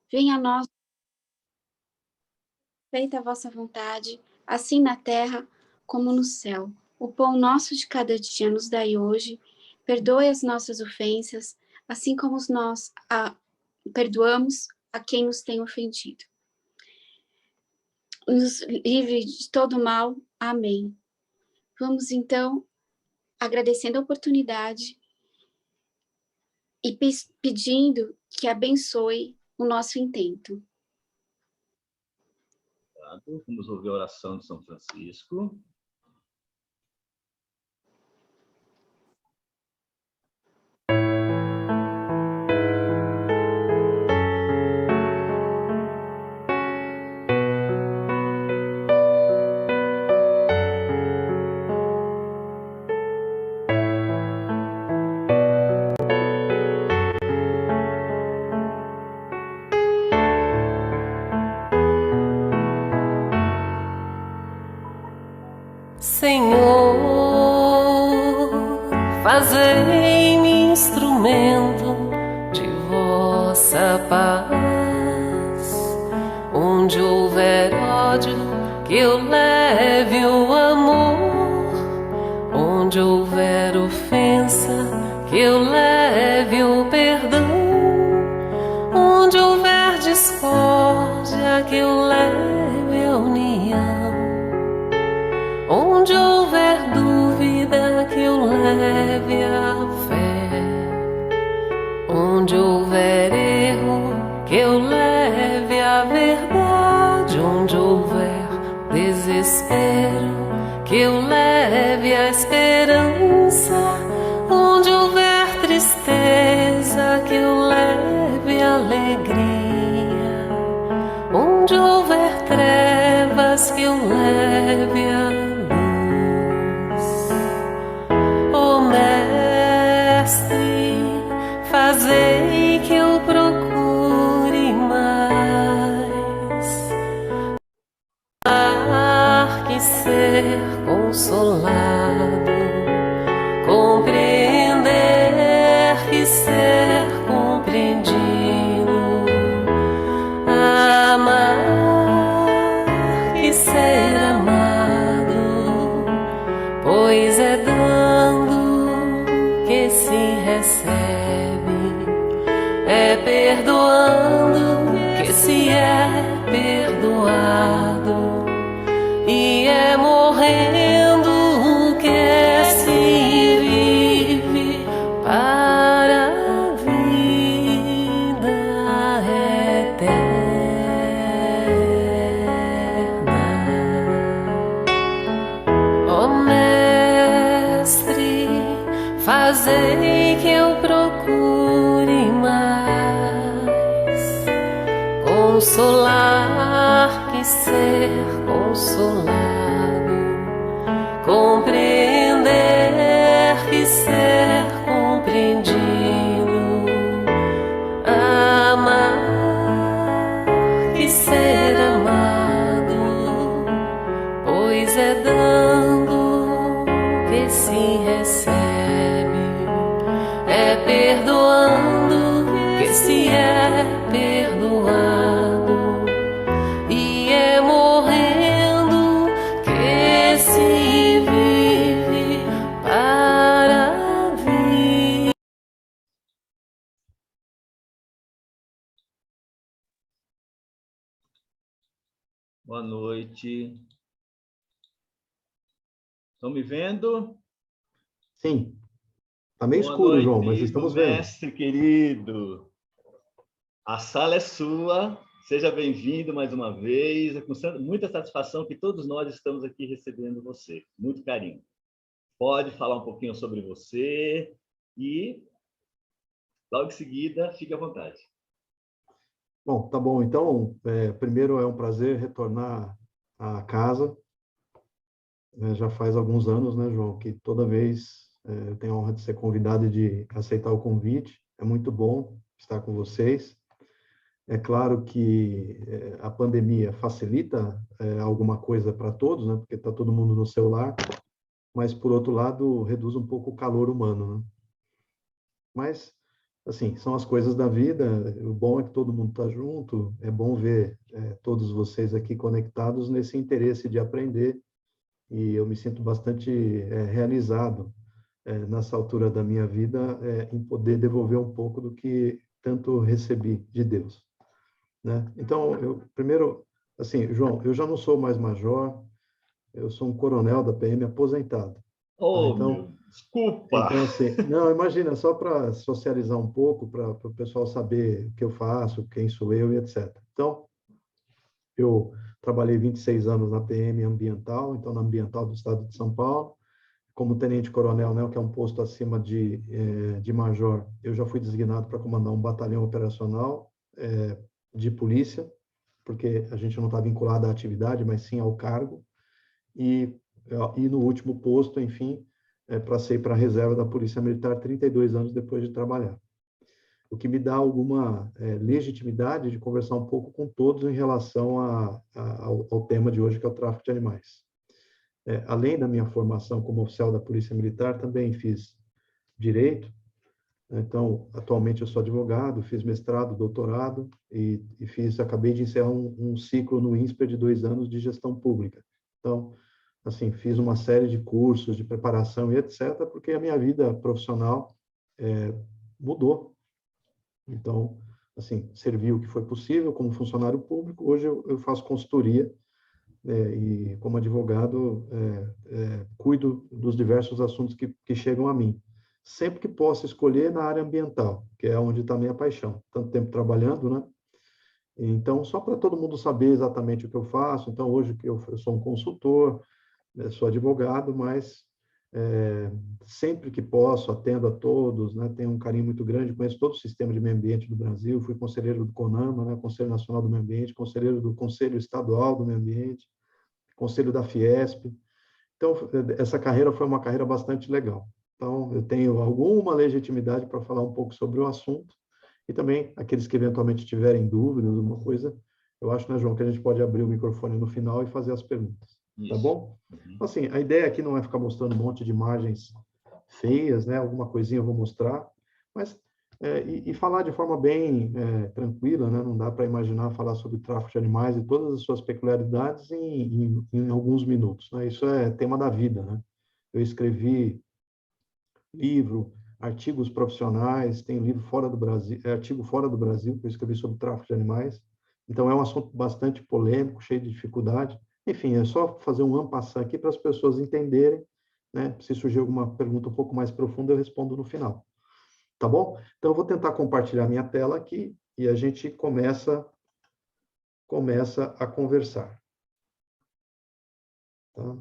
Venha a nós, feita a vossa vontade, assim na terra como no céu. O pão nosso de cada dia nos dai hoje. Perdoe as nossas ofensas, assim como nós perdoamos a quem nos tem ofendido. Nos livre de todo mal. Amém. Vamos então, agradecendo a oportunidade e pedindo que abençoe o nosso intento. Vamos ouvir a oração de São Francisco. Senhor, fazei-me instrumento de vossa paz. Onde houver ódio, que eu leve o amor. Onde houver ofensa, que eu leve o perdão. Onde houver discórdia, que eu leve a união. Onde houver dúvida, que eu leve a fé. Onde houver erro, que eu leve a verdade. Onde houver desespero, que eu leve a esperança. Onde houver tristeza, que eu leve a alegria. Onde houver trevas, que eu leve a fazei que eu procure mais que ser consolado, compreender que ser compreendido, amar que ser amado, pois é dando que se recebe. É perdoando que se é perdoado, e é morrendo que se vive para a vida eterna. Ó Mestre, fazei que eu procure mais consolar que ser consolado, compreender que ser compreendido, amar que ser amado, pois é dando que se recebe, é perdoando que se é perdoado, e é morrendo que se vive para a vida. Boa noite. Estão me vendo? Sim. Está meio escuro, João, mas estamos vendo. Mestre querido, a sala é sua. Seja bem-vindo mais uma vez. É com muita satisfação que todos nós estamos aqui recebendo você. Muito carinho. Pode falar um pouquinho sobre você e, logo em seguida, fique à vontade. Bom, tá bom. Então, primeiro é um prazer retornar à casa. Já faz alguns anos, né, João, que toda vez eu tenho a honra de ser convidado e de aceitar o convite. É muito bom estar com vocês. É claro que a pandemia facilita alguma coisa para todos, né, porque está todo mundo no celular, mas, por outro lado, reduz um pouco o calor humano, né? Mas assim, são as coisas da vida. O bom é que todo mundo está junto. É bom ver todos vocês aqui conectados nesse interesse de aprender. E eu me sinto bastante realizado nessa altura da minha vida em poder devolver um pouco do que tanto recebi de Deus, né? Então, eu primeiro, assim, João, eu já não sou mais major, eu sou um coronel da PM aposentado, tá? Oh, Então, meu, desculpa! então, assim, não, imagina, só para socializar um pouco, para o pessoal saber o que eu faço, quem sou eu e etc. Então, eu trabalhei 26 anos na PM ambiental, então na ambiental do estado de São Paulo, como tenente-coronel, né, que é um posto acima de major. Eu já fui designado para comandar um batalhão operacional de polícia, porque a gente não está vinculado à atividade, mas sim ao cargo. E no último posto, enfim, passei para a reserva da Polícia Militar 32 anos depois de trabalhar. O que me dá alguma legitimidade de conversar um pouco com todos em relação ao tema de hoje, que é o tráfico de animais. Além da minha formação como oficial da Polícia Militar, também fiz direito. Então, atualmente eu sou advogado, fiz mestrado, doutorado e acabei de encerrar um ciclo no INSPER de 2 anos de gestão pública. Então, assim, fiz uma série de cursos de preparação e etc., porque a minha vida profissional mudou. Então, assim, servi o que foi possível como funcionário público. Hoje eu faço consultoria e, como advogado, cuido dos diversos assuntos que chegam a mim. Sempre que posso escolher na área ambiental, que é onde está a minha paixão. Tanto tempo trabalhando, né? Então, só para todo mundo saber exatamente o que eu faço. Então, hoje eu sou um consultor, sou advogado, mas sempre que posso, atendo a todos, né? Tenho um carinho muito grande, conheço todo o sistema de meio ambiente do Brasil, fui conselheiro do CONAMA, né? Conselho Nacional do Meio Ambiente, conselheiro do Conselho Estadual do Meio Ambiente, conselho da Fiesp. Então, essa carreira foi uma carreira bastante legal. Então, eu tenho alguma legitimidade para falar um pouco sobre o assunto, e também aqueles que eventualmente tiverem dúvidas, alguma coisa, eu acho, né, João, que a gente pode abrir o microfone no final e fazer as perguntas. Tá Isso. bom? Assim, a ideia aqui não é ficar mostrando um monte de imagens feias, né? Alguma coisinha eu vou mostrar, mas e falar de forma bem tranquila, né? Não dá para imaginar falar sobre tráfico de animais e todas as suas peculiaridades em alguns minutos, né? Isso é tema da vida, né? Eu escrevi livro, artigos profissionais, tenho livro fora do Brasil, artigo fora do Brasil, que eu escrevi sobre tráfico de animais. Então, é um assunto bastante polêmico, cheio de dificuldade. Enfim, é só fazer um en passant aqui para as pessoas entenderem, né? Se surgir alguma pergunta um pouco mais profunda, eu respondo no final. Tá bom? Então, eu vou tentar compartilhar minha tela aqui e a gente começa a conversar. Tá?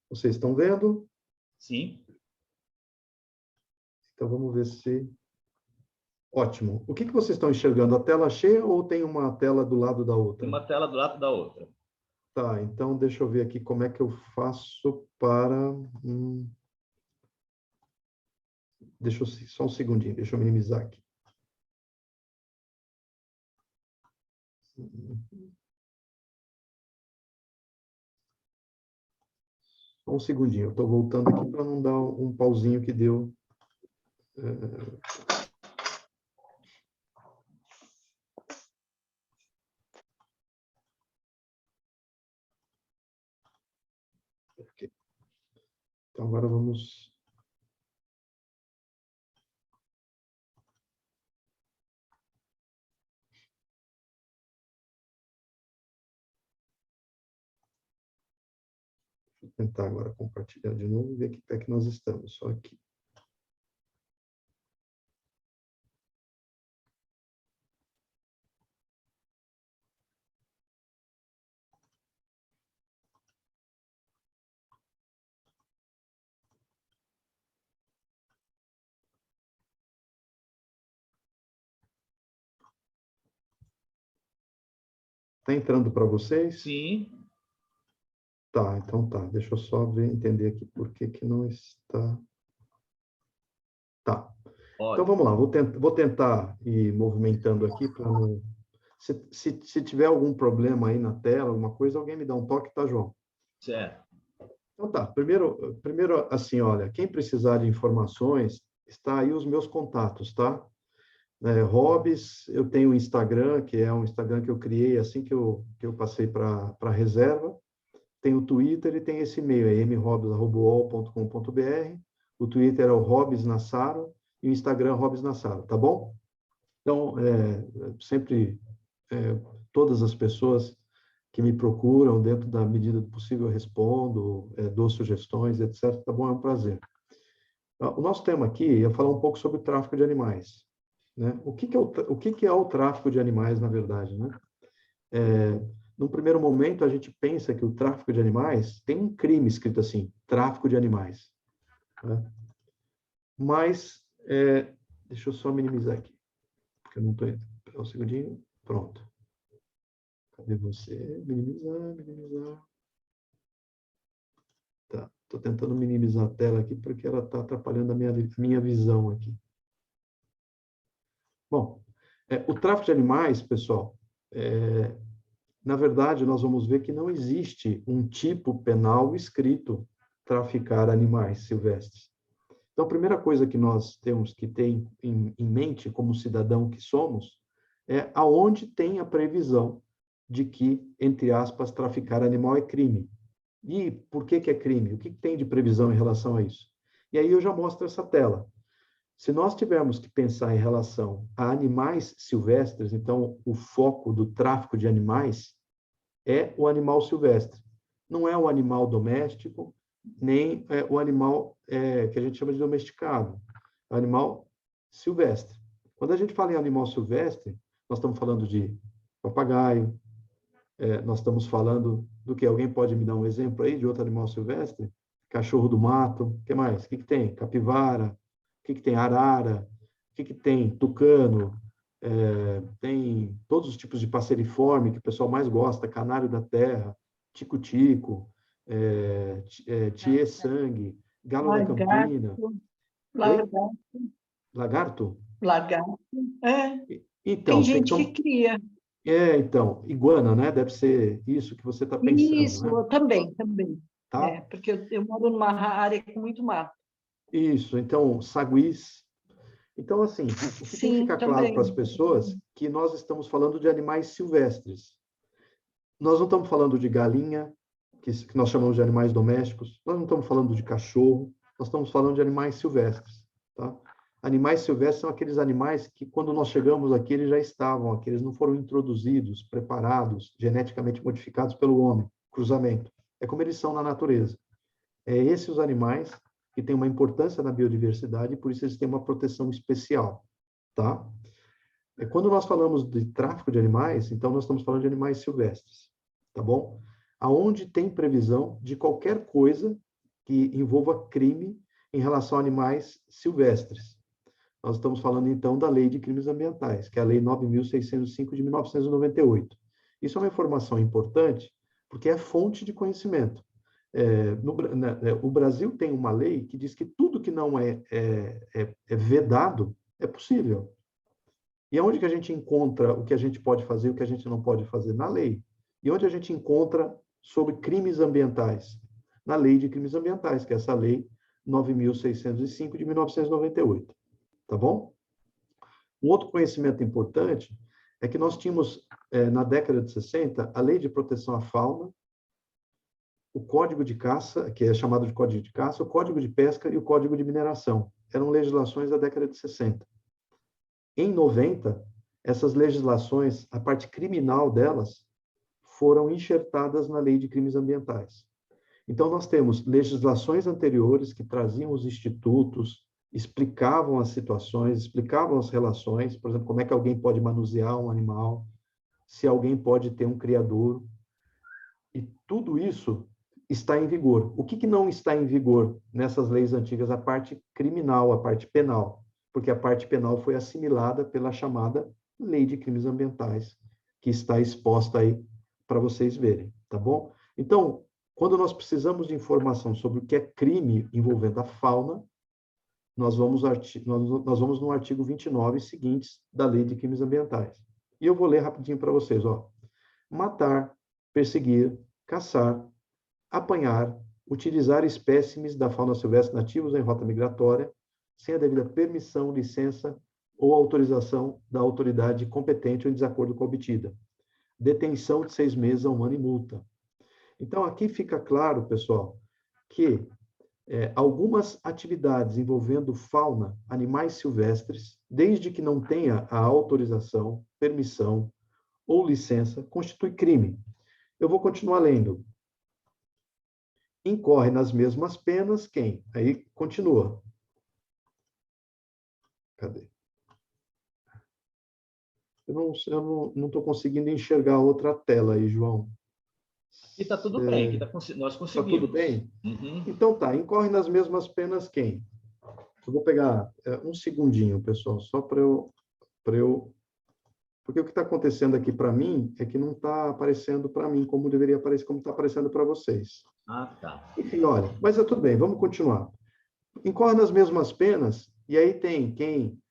Vocês estão vendo? Sim. Então, vamos ver se... Ótimo. O que vocês estão enxergando? A tela cheia ou tem uma tela do lado da outra? Tem uma tela do lado da outra. Tá, então deixa eu ver aqui como é que eu faço para... Deixa eu... Só um segundinho, deixa eu minimizar aqui. Só um segundinho, eu estou voltando aqui para não dar um pauzinho que deu. Okay. Então, agora vamos... Vou tentar agora compartilhar de novo e ver que pé que nós estamos. Só aqui. Está entrando para vocês? Sim. Tá, então tá. Deixa eu só entender aqui por que não está... Tá. Então, vamos lá. Vou tentar ir movimentando aqui para não... Se tiver algum problema aí na tela, alguma coisa, alguém me dá um toque, tá, João? Certo. Então tá, primeiro assim, olha, quem precisar de informações, está aí os meus contatos, tá? Hobbies, eu tenho o Instagram, que é um Instagram que eu criei assim que eu passei para a reserva. Tem o Twitter e tem esse e-mail, é mhobbies@uol.com.br. O Twitter é o Hobbies Nassaro e o Instagram é Hobbies Nassaro, tá bom? Então, sempre todas as pessoas que me procuram, dentro da medida do possível, eu respondo, dou sugestões, etc. Tá bom? É um prazer. O nosso tema aqui é falar um pouco sobre o tráfico de animais, né? O que é o tráfico de animais, na verdade, né? Num primeiro momento, a gente pensa que o tráfico de animais tem um crime escrito assim, tráfico de animais, né? Mas, deixa eu só minimizar aqui, porque eu não estou... Um segundinho, pronto. Cadê você? Minimizar. Tá, estou tentando minimizar a tela aqui, porque ela está atrapalhando a minha visão aqui. Bom, o tráfico de animais, pessoal, na verdade, nós vamos ver que não existe um tipo penal escrito traficar animais silvestres. Então, a primeira coisa que nós temos que ter em mente, como cidadão que somos, é aonde tem a previsão de que, entre aspas, traficar animal é crime. E por que é crime? O que tem de previsão em relação a isso? E aí eu já mostro essa tela. Se nós tivermos que pensar em relação a animais silvestres, então o foco do tráfico de animais é o animal silvestre. Não é o animal doméstico, nem o animal que a gente chama de domesticado. É o animal silvestre. Quando a gente fala em animal silvestre, nós estamos falando de papagaio, nós estamos falando do que? Alguém pode me dar um exemplo aí de outro animal silvestre? Cachorro do mato, o que mais? O que tem? Capivara, o que tem? Arara, o que tem? Tucano, tem todos os tipos de passeriforme que o pessoal mais gosta, canário da terra, tico-tico, tiê-sangue, galo da campina. Oi? Lagarto, Lagarto? lagarto. Tem Então, gente que cria. então, iguana, né? Deve ser isso que você está pensando, né? Isso, também. Tá? Porque eu moro numa área com muito mato. Isso, então, saguis. Então, assim, o que tem que Sim, ficar claro para as pessoas que nós estamos falando de animais silvestres. Nós não estamos falando de galinha, que nós chamamos de animais domésticos, nós não estamos falando de cachorro, nós estamos falando de animais silvestres, tá? Animais silvestres são aqueles animais que, quando nós chegamos aqui, eles já estavam aqui, eles não foram introduzidos, preparados, geneticamente modificados pelo homem, cruzamento. É como eles são na natureza. Esses os animais que têm uma importância na biodiversidade e, por isso, eles têm uma proteção especial, tá? Quando nós falamos de tráfico de animais, então nós estamos falando de animais silvestres, tá bom? Aonde tem previsão de qualquer coisa que envolva crime em relação a animais silvestres. Nós estamos falando, então, da Lei de Crimes Ambientais, que é a Lei 9.605 de 1998. Isso é uma informação importante, porque é fonte de conhecimento. O Brasil tem uma lei que diz que tudo que não é vedado é possível. E onde que a gente encontra o que a gente pode fazer e o que a gente não pode fazer? Na lei. E onde a gente encontra sobre crimes ambientais? Na Lei de Crimes Ambientais, que é essa Lei 9.605 de 1998. Tá bom? Um outro conhecimento importante é que nós tínhamos, na década de 60, a Lei de Proteção à Fauna, o Código de Caça, que é chamado de Código de Caça, o Código de Pesca e o Código de Mineração. Eram legislações da década de 60. Em 90, essas legislações, a parte criminal delas, foram enxertadas na Lei de Crimes Ambientais. Então, nós temos legislações anteriores que traziam os institutos, explicavam as situações, explicavam as relações, por exemplo, como é que alguém pode manusear um animal, se alguém pode ter um criadouro. E tudo isso está em vigor. O que não está em vigor nessas leis antigas? A parte criminal, a parte penal. Porque a parte penal foi assimilada pela chamada Lei de Crimes Ambientais, que está exposta aí para vocês verem, tá bom? Então, quando nós precisamos de informação sobre o que é crime envolvendo a fauna, nós vamos no artigo 29 seguintes da Lei de Crimes Ambientais. E eu vou ler rapidinho para vocês, ó. Matar, perseguir, caçar, apanhar, utilizar espécimes da fauna silvestre nativos em rota migratória, sem a devida permissão, licença ou autorização da autoridade competente ou em desacordo com a obtida. Detenção de 6 meses a 1 ano e multa. Então, aqui fica claro, pessoal, que algumas atividades envolvendo fauna, animais silvestres, desde que não tenha a autorização, permissão ou licença, constitui crime. Eu vou continuar lendo. Incorre nas mesmas penas quem? Aí continua. Cadê? Eu não estou conseguindo enxergar outra tela aí, João. Aqui está tudo bem, aqui nós conseguimos. Está tudo bem? Uhum. Então tá, incorre nas mesmas penas quem? Eu vou pegar um segundinho, pessoal, só para eu... Porque o que está acontecendo aqui para mim é que não está aparecendo para mim como deveria aparecer, como está aparecendo para vocês. Ah, tá. Enfim, olha, mas é tudo bem, vamos continuar. Incorre nas mesmas penas, e aí tem quem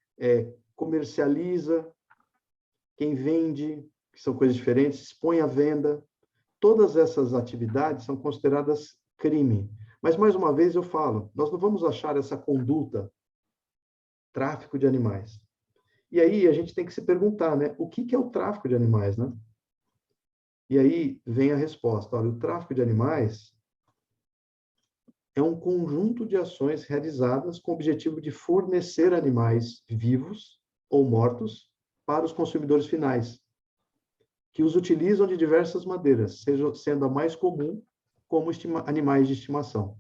comercializa, quem vende, que são coisas diferentes, expõe à venda. Todas essas atividades são consideradas crime. Mas, mais uma vez, eu falo, nós não vamos achar essa conduta tráfico de animais. E aí a gente tem que se perguntar, né? O que é o tráfico de animais, né? E aí vem a resposta. Olha, o tráfico de animais é um conjunto de ações realizadas com o objetivo de fornecer animais vivos ou mortos para os consumidores finais, que os utilizam de diversas maneiras, sendo a mais comum como animais de estimação.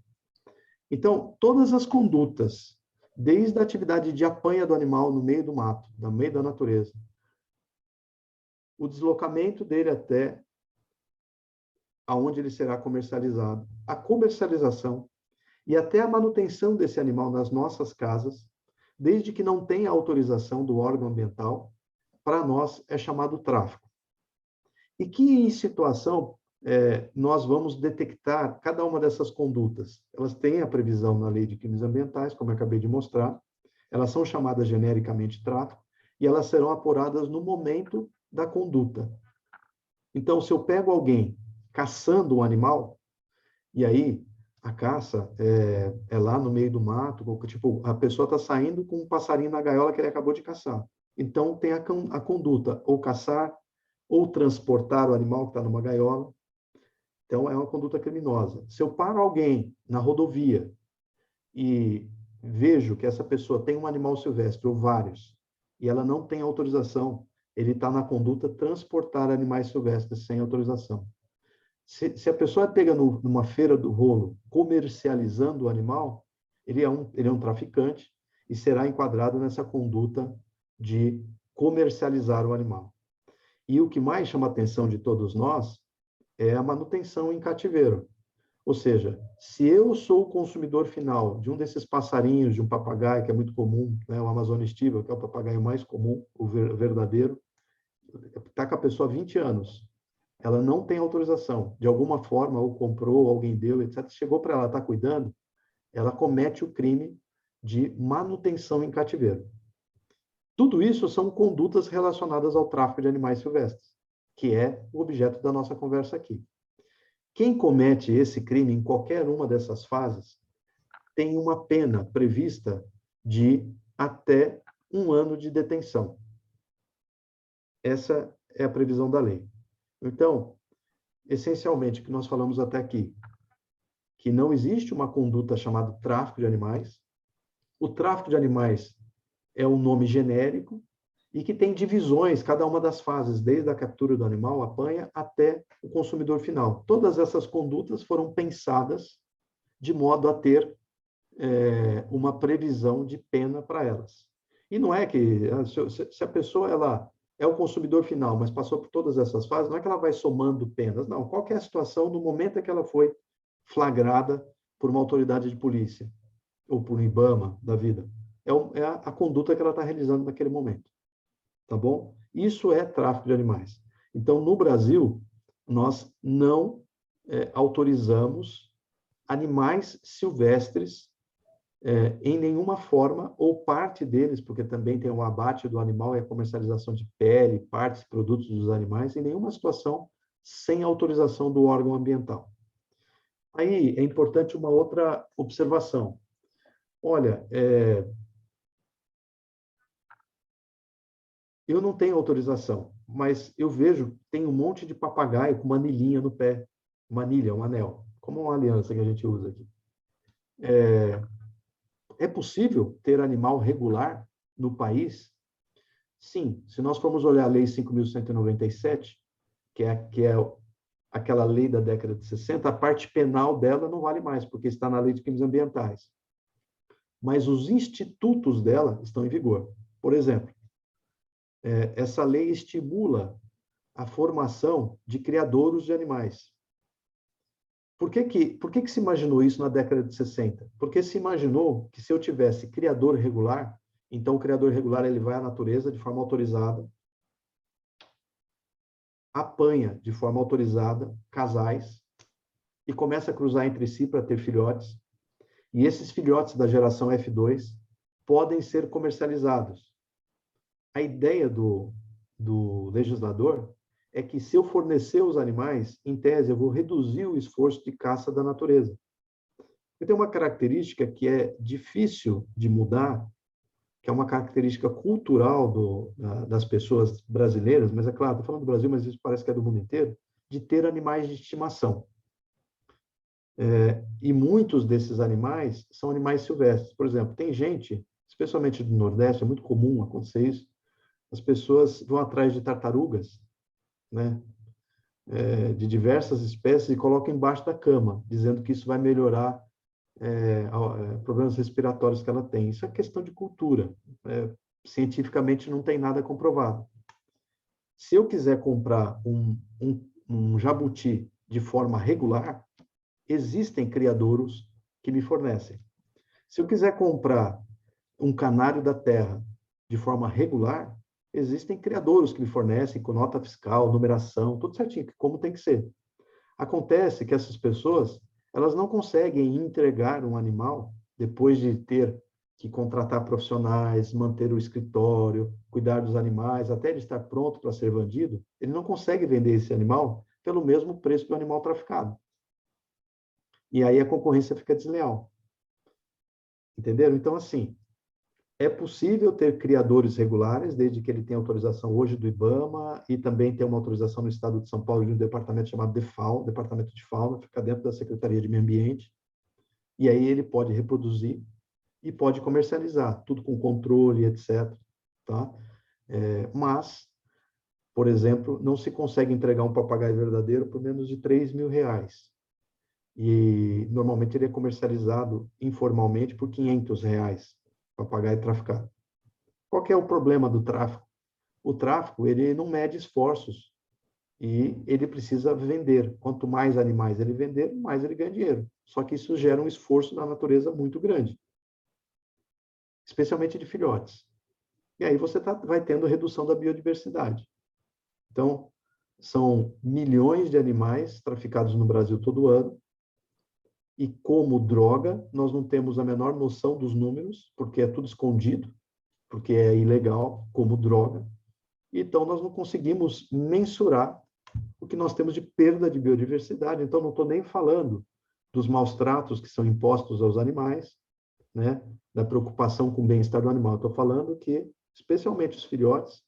Então, todas as condutas, desde a atividade de apanha do animal no meio do mato, no meio da natureza, o deslocamento dele até aonde ele será comercializado, a comercialização e até a manutenção desse animal nas nossas casas, desde que não tenha autorização do órgão ambiental, para nós é chamado tráfico. E que situação nós vamos detectar cada uma dessas condutas? Elas têm a previsão na Lei de Crimes Ambientais, como eu acabei de mostrar, elas são chamadas genericamente tráfico, e elas serão apuradas no momento da conduta. Então, se eu pego alguém caçando um animal, e aí a caça é lá no meio do mato, tipo, a pessoa está saindo com um passarinho na gaiola que ele acabou de caçar. Então, tem a conduta, ou caçar, ou transportar o animal que está numa gaiola. Então, é uma conduta criminosa. Se eu paro alguém na rodovia e vejo que essa pessoa tem um animal silvestre, ou vários, e ela não tem autorização, ele está na conduta transportar animais silvestres sem autorização. Se a pessoa é pega numa feira do rolo comercializando o animal, ele é um traficante e será enquadrado nessa conduta de comercializar o animal. E o que mais chama a atenção de todos nós é a manutenção em cativeiro. Ou seja, se eu sou o consumidor final de um desses passarinhos, de um papagaio, que é muito comum, né, o Amazônia estiva, que é o papagaio mais comum, o verdadeiro, está com a pessoa há 20 anos. Ela não tem autorização. De alguma forma, ou comprou, ou alguém deu, etc. Chegou para ela estar cuidando, ela comete o crime de manutenção em cativeiro. Tudo isso são condutas relacionadas ao tráfico de animais silvestres, que é o objeto da nossa conversa aqui. Quem comete esse crime em qualquer uma dessas fases tem uma pena prevista de até 1 ano de detenção. Essa é a previsão da lei. Então, essencialmente, o que nós falamos até aqui, que não existe uma conduta chamada tráfico de animais. O tráfico de animais é um nome genérico e que tem divisões, cada uma das fases, desde a captura do animal, apanha, até o consumidor final. Todas essas condutas foram pensadas de modo a ter uma previsão de pena para elas. E não é que, se a pessoa ela é o consumidor final, mas passou por todas essas fases, não é que ela vai somando penas, não. Qual que é a situação no momento em que ela foi flagrada por uma autoridade de polícia, ou por um IBAMA da vida? É a conduta que ela está realizando naquele momento. Tá bom? Isso é tráfico de animais. Então, no Brasil, nós não autorizamos animais silvestres em nenhuma forma, ou parte deles, porque também tem o abate do animal e a comercialização de pele, partes, produtos dos animais, em nenhuma situação sem autorização do órgão ambiental. Aí é importante uma outra observação. Olha, eu não tenho autorização, mas eu vejo que tem um monte de papagaio com uma anilhinha no pé. Uma anilha, um anel, como uma aliança que a gente usa aqui. É possível ter animal regular no país? Sim, se nós formos olhar a Lei 5.197, que é aquela lei da década de 60, a parte penal dela não vale mais, porque está na Lei de Crimes Ambientais. Mas os institutos dela estão em vigor. Por exemplo, essa lei estimula a formação de criadouros de animais. Por que se imaginou isso na década de 60? Porque se imaginou que se eu tivesse criador regular, então o criador regular ele vai à natureza de forma autorizada, apanha de forma autorizada casais e começa a cruzar entre si para ter filhotes. E esses filhotes da geração F2 podem ser comercializados. A ideia do legislador é que se eu fornecer os animais, em tese, eu vou reduzir o esforço de caça da natureza. E tem uma característica que é difícil de mudar, que é uma característica cultural das pessoas brasileiras, mas é claro, estou falando do Brasil, mas isso parece que é do mundo inteiro, de ter animais de estimação. E muitos desses animais são animais silvestres. Por exemplo, tem gente, especialmente do Nordeste, é muito comum acontecer isso, as pessoas vão atrás de tartarugas, né, de diversas espécies e colocam embaixo da cama, dizendo que isso vai melhorar problemas respiratórios que ela tem. Isso é questão de cultura. Cientificamente não tem nada comprovado. Se eu quiser comprar um jabuti de forma regular, existem criadouros que me fornecem. Se eu quiser comprar um canário da terra de forma regular, existem criadouros que me fornecem com nota fiscal, numeração, tudo certinho, como tem que ser. Acontece que essas pessoas, elas não conseguem entregar um animal depois de ter que contratar profissionais, manter o escritório, cuidar dos animais, até ele estar pronto para ser vendido, ele não consegue vender esse animal pelo mesmo preço do animal traficado. E aí a concorrência fica desleal. Entenderam? Então, assim, é possível ter criadores regulares, desde que ele tenha autorização hoje do IBAMA e também tem uma autorização no estado de São Paulo de um departamento chamado DEFAL, Departamento de Fauna, fica dentro da Secretaria de Meio Ambiente. E aí ele pode reproduzir e pode comercializar, tudo com controle, etc. Tá? Mas, por exemplo, não se consegue entregar um papagaio verdadeiro por menos de R$3.000. E normalmente ele é comercializado informalmente por R$500, papagaio traficado. Qual que é o problema do tráfico? O tráfico, ele não mede esforços e ele precisa vender. Quanto mais animais ele vender, mais ele ganha dinheiro. Só que isso gera um esforço na natureza muito grande, especialmente de filhotes. E aí você vai tendo redução da biodiversidade. Então, são milhões de animais traficados no Brasil todo ano, e como droga, nós não temos a menor noção dos números, porque é tudo escondido, porque é ilegal como droga. Então, nós não conseguimos mensurar o que nós temos de perda de biodiversidade. Então, não estou nem falando dos maus tratos que são impostos aos animais, né? Da preocupação com o bem-estar do animal. Estou falando que, especialmente os filhotes,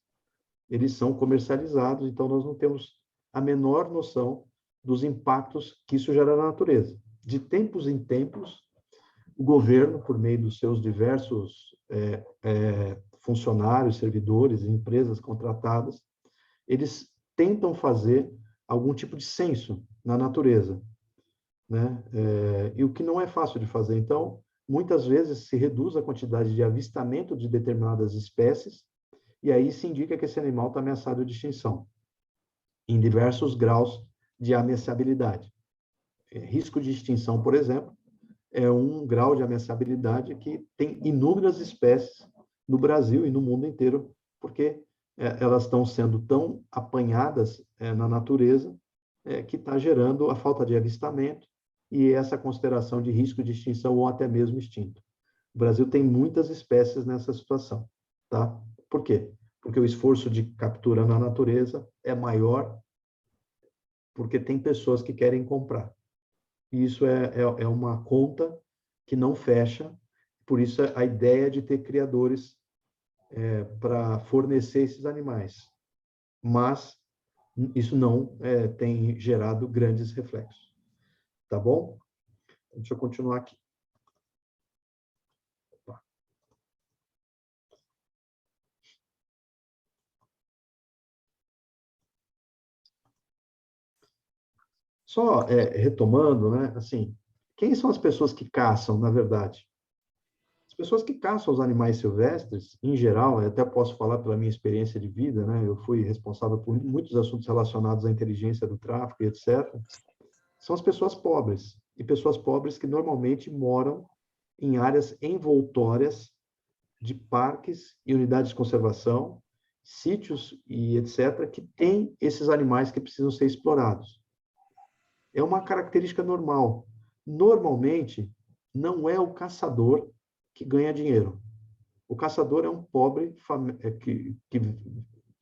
eles são comercializados, então nós não temos a menor noção dos impactos que isso gera na natureza. De tempos em tempos, o governo, por meio dos seus diversos funcionários, servidores, empresas contratadas, eles tentam fazer algum tipo de censo na natureza, né? E o que não é fácil de fazer. Então, muitas vezes se reduz a quantidade de avistamento de determinadas espécies, e aí se indica que esse animal está ameaçado de extinção, em diversos graus de ameaçabilidade. Risco de extinção, por exemplo, é um grau de ameaçabilidade que tem inúmeras espécies no Brasil e no mundo inteiro, porque elas estão sendo tão apanhadas na natureza que está gerando a falta de avistamento e essa consideração de risco de extinção ou até mesmo extinto. O Brasil tem muitas espécies nessa situação, tá? Por quê? Porque o esforço de captura na natureza é maior porque tem pessoas que querem comprar. E isso é uma conta que não fecha, por isso a ideia de ter criadores para fornecer esses animais. Mas isso não tem gerado grandes reflexos. Tá bom? Deixa eu continuar aqui. Opa. Só retomando, né? Assim, quem são as pessoas que caçam, na verdade? As pessoas que caçam os animais silvestres, em geral, eu até posso falar pela minha experiência de vida, né? Eu fui responsável por muitos assuntos relacionados à inteligência do tráfico e etc. São as pessoas pobres. E pessoas pobres que normalmente moram em áreas envoltórias de parques e unidades de conservação, sítios e etc., que têm esses animais que precisam ser explorados. É uma característica normal. Normalmente, não é o caçador que ganha dinheiro. O caçador é um pobre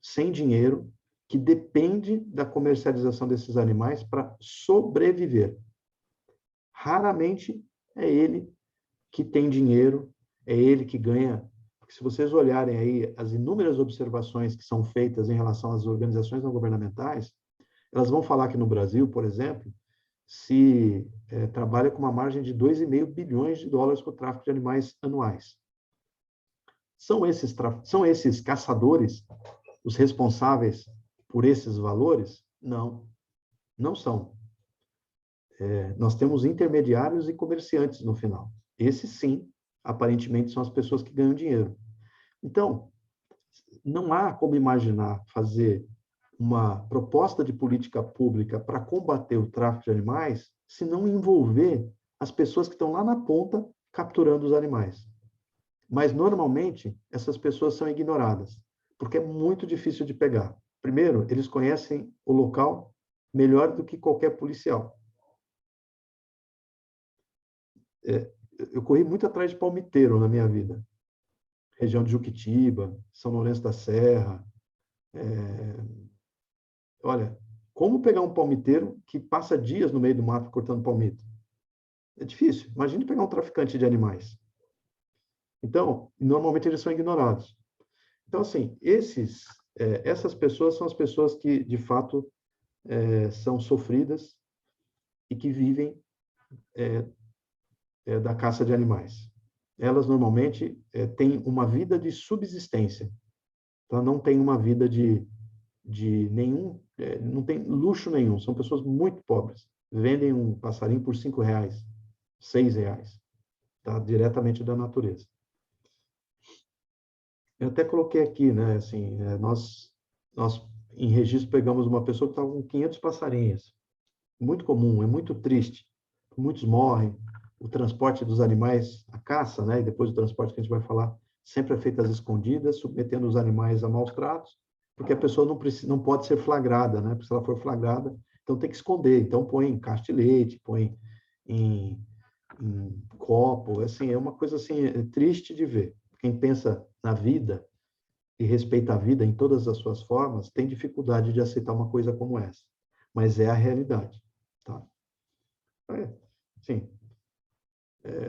sem dinheiro, que depende da comercialização desses animais para sobreviver. Raramente é ele que tem dinheiro, é ele que ganha. Porque se vocês olharem aí as inúmeras observações que são feitas em relação às organizações não governamentais, elas vão falar que no Brasil, por exemplo, se trabalha com uma margem de 2,5 bilhões de dólares com o tráfico de animais anuais. São esses caçadores os responsáveis por esses valores? Não, não são. Nós temos intermediários e comerciantes no final. Esses, sim, aparentemente, são as pessoas que ganham dinheiro. Então, não há como imaginar fazer uma proposta de política pública para combater o tráfico de animais se não envolver as pessoas que estão lá na ponta capturando os animais. Mas, normalmente, essas pessoas são ignoradas, porque é muito difícil de pegar. Primeiro, eles conhecem o local melhor do que qualquer policial. Eu corri muito atrás de palmiteiro na minha vida. Região de Juquitiba, São Lourenço da Serra. Olha, como pegar um palmiteiro que passa dias no meio do mato cortando palmito? É difícil. Imagine pegar um traficante de animais. Então, normalmente eles são ignorados. Então, assim, essas pessoas são as pessoas que, de fato, são sofridas e que vivem da caça de animais. Elas, normalmente, têm uma vida de subsistência. Então, não tem uma vida de nenhum... não tem luxo nenhum. São pessoas muito pobres. Vendem um passarinho por R$5, R$6, tá? Diretamente da natureza. Eu até coloquei aqui, né? Assim, nós, em registro, pegamos uma pessoa que estava com 500 passarinhos. Muito comum, é muito triste. Muitos morrem. O transporte dos animais, a caça, né? E depois o transporte que a gente vai falar, sempre é feito às escondidas, submetendo os animais a maus tratos, porque a pessoa não pode ser flagrada, né? Porque se ela for flagrada, então tem que esconder. Então põe em caixa de leite, põe em copo. Assim, é uma coisa assim, triste de ver. Quem pensa na vida e respeita a vida em todas as suas formas, tem dificuldade de aceitar uma coisa como essa. Mas é a realidade, tá? Sim.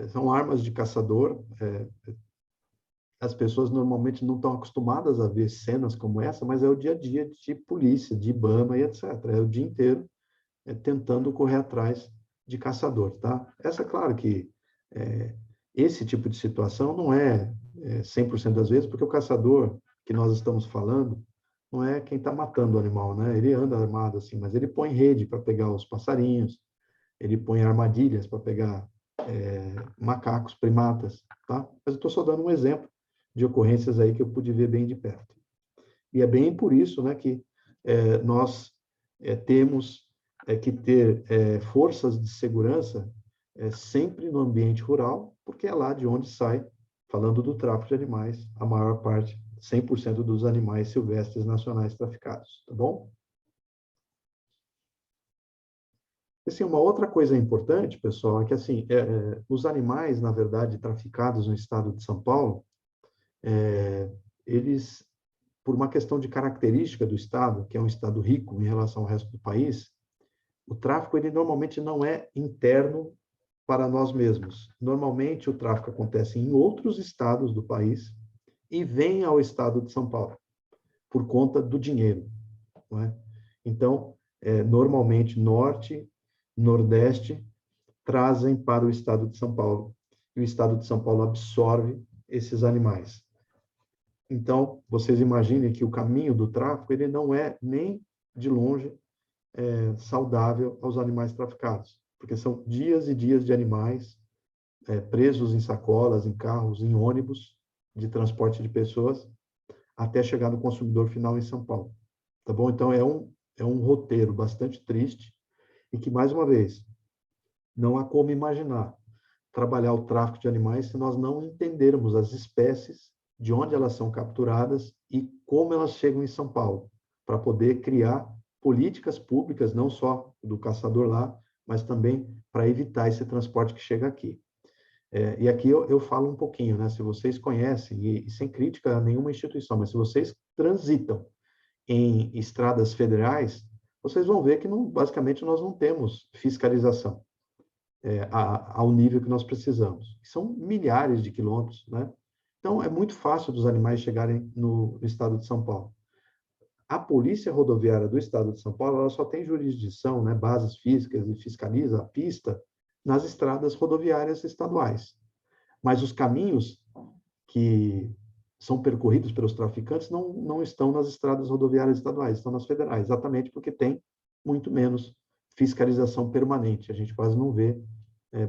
São armas de caçador. As pessoas normalmente não estão acostumadas a ver cenas como essa, mas é o dia a dia de polícia, de IBAMA e etc. É o dia inteiro tentando correr atrás de caçador, tá? Essa, claro que esse tipo de situação não é 100% das vezes, porque o caçador que nós estamos falando não é quem está matando o animal, né? Ele anda armado assim, mas ele põe rede para pegar os passarinhos, ele põe armadilhas para pegar macacos, primatas, tá? Mas eu estou só dando um exemplo de ocorrências aí que eu pude ver bem de perto. E é bem por isso, né, que nós temos que ter forças de segurança sempre no ambiente rural, porque é lá de onde sai, falando do tráfico de animais, a maior parte, 100% dos animais silvestres nacionais traficados, tá bom? Assim, uma outra coisa importante, pessoal, é que assim, os animais, na verdade, traficados no estado de São Paulo, eles, por uma questão de característica do estado, que é um estado rico em relação ao resto do país, o tráfico, ele normalmente não é interno para nós mesmos. Normalmente, o tráfico acontece em outros estados do país e vem ao estado de São Paulo, por conta do dinheiro, não é? Então, normalmente, Norte, Nordeste, trazem para o estado de São Paulo, e o estado de São Paulo absorve esses animais. Então, vocês imaginem que o caminho do tráfico, ele não é nem de longe saudável aos animais traficados, porque são dias e dias de animais presos em sacolas, em carros, em ônibus de transporte de pessoas, até chegar no consumidor final em São Paulo. Tá bom? Então, é um roteiro bastante triste e que, mais uma vez, não há como imaginar trabalhar o tráfico de animais se nós não entendermos as espécies, de onde elas são capturadas e como elas chegam em São Paulo, para poder criar políticas públicas, não só do caçador lá, mas também para evitar esse transporte que chega aqui. E aqui eu falo um pouquinho, né? Se vocês conhecem, e sem crítica a nenhuma instituição, mas se vocês transitam em estradas federais, vocês vão ver que basicamente nós não temos fiscalização ao nível que nós precisamos. São milhares de quilômetros, né? Então, é muito fácil dos animais chegarem no estado de São Paulo. A Polícia Rodoviária do Estado de São Paulo, ela só tem jurisdição, né, bases físicas e fiscaliza a pista nas estradas rodoviárias estaduais. Mas os caminhos que são percorridos pelos traficantes não estão nas estradas rodoviárias estaduais, estão nas federais, exatamente porque tem muito menos fiscalização permanente. A gente quase não vê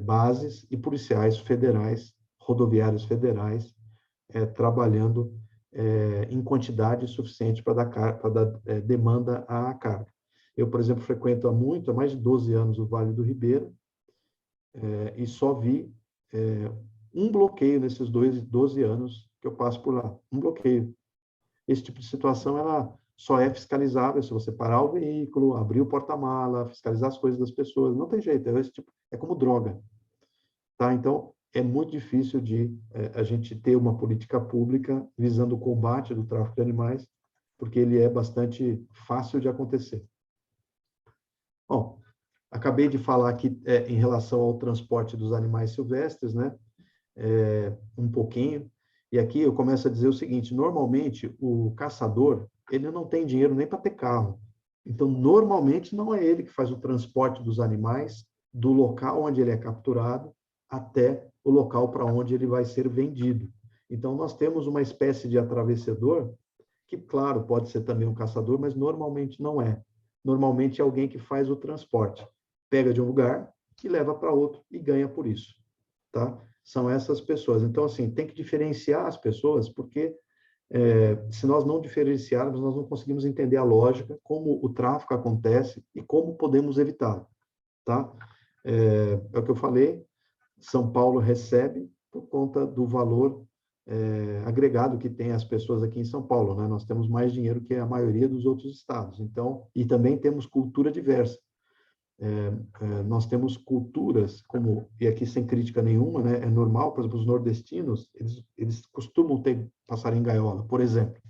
bases e policiais federais, rodoviários federais, trabalhando em quantidade suficiente para dar demanda à carga. Eu, por exemplo, frequento há mais de 12 anos o Vale do Ribeira, e só vi um bloqueio nesses 12 anos que eu passo por lá. Um bloqueio. Esse tipo de situação, ela só é fiscalizável se você parar o veículo, abrir o porta-mala, fiscalizar as coisas das pessoas. Não tem jeito, é como droga. Tá? Então, é muito difícil de a gente ter uma política pública visando o combate do tráfico de animais, porque ele é bastante fácil de acontecer. Bom, acabei de falar aqui em relação ao transporte dos animais silvestres, né? Um pouquinho. E aqui eu começo a dizer o seguinte: normalmente o caçador, ele não tem dinheiro nem para ter carro. Então, normalmente não é ele que faz o transporte dos animais do local onde ele é capturado até o local para onde ele vai ser vendido. Então, nós temos uma espécie de atravessador, que, claro, pode ser também um caçador, mas normalmente não é. Normalmente é alguém que faz o transporte. Pega de um lugar e leva para outro e ganha por isso. Tá? São essas pessoas. Então, assim, tem que diferenciar as pessoas, porque se nós não diferenciarmos, nós não conseguimos entender a lógica, como o tráfico acontece e como podemos evitá-lo. Tá? É o que eu falei, São Paulo recebe por conta do valor agregado que tem as pessoas aqui em São Paulo, né? Nós temos mais dinheiro que a maioria dos outros estados. Então, e também temos cultura diversa. Nós temos culturas como, e aqui sem crítica nenhuma, né? É normal, por exemplo, os nordestinos, eles costumam ter passarinho em gaiola, por exemplo.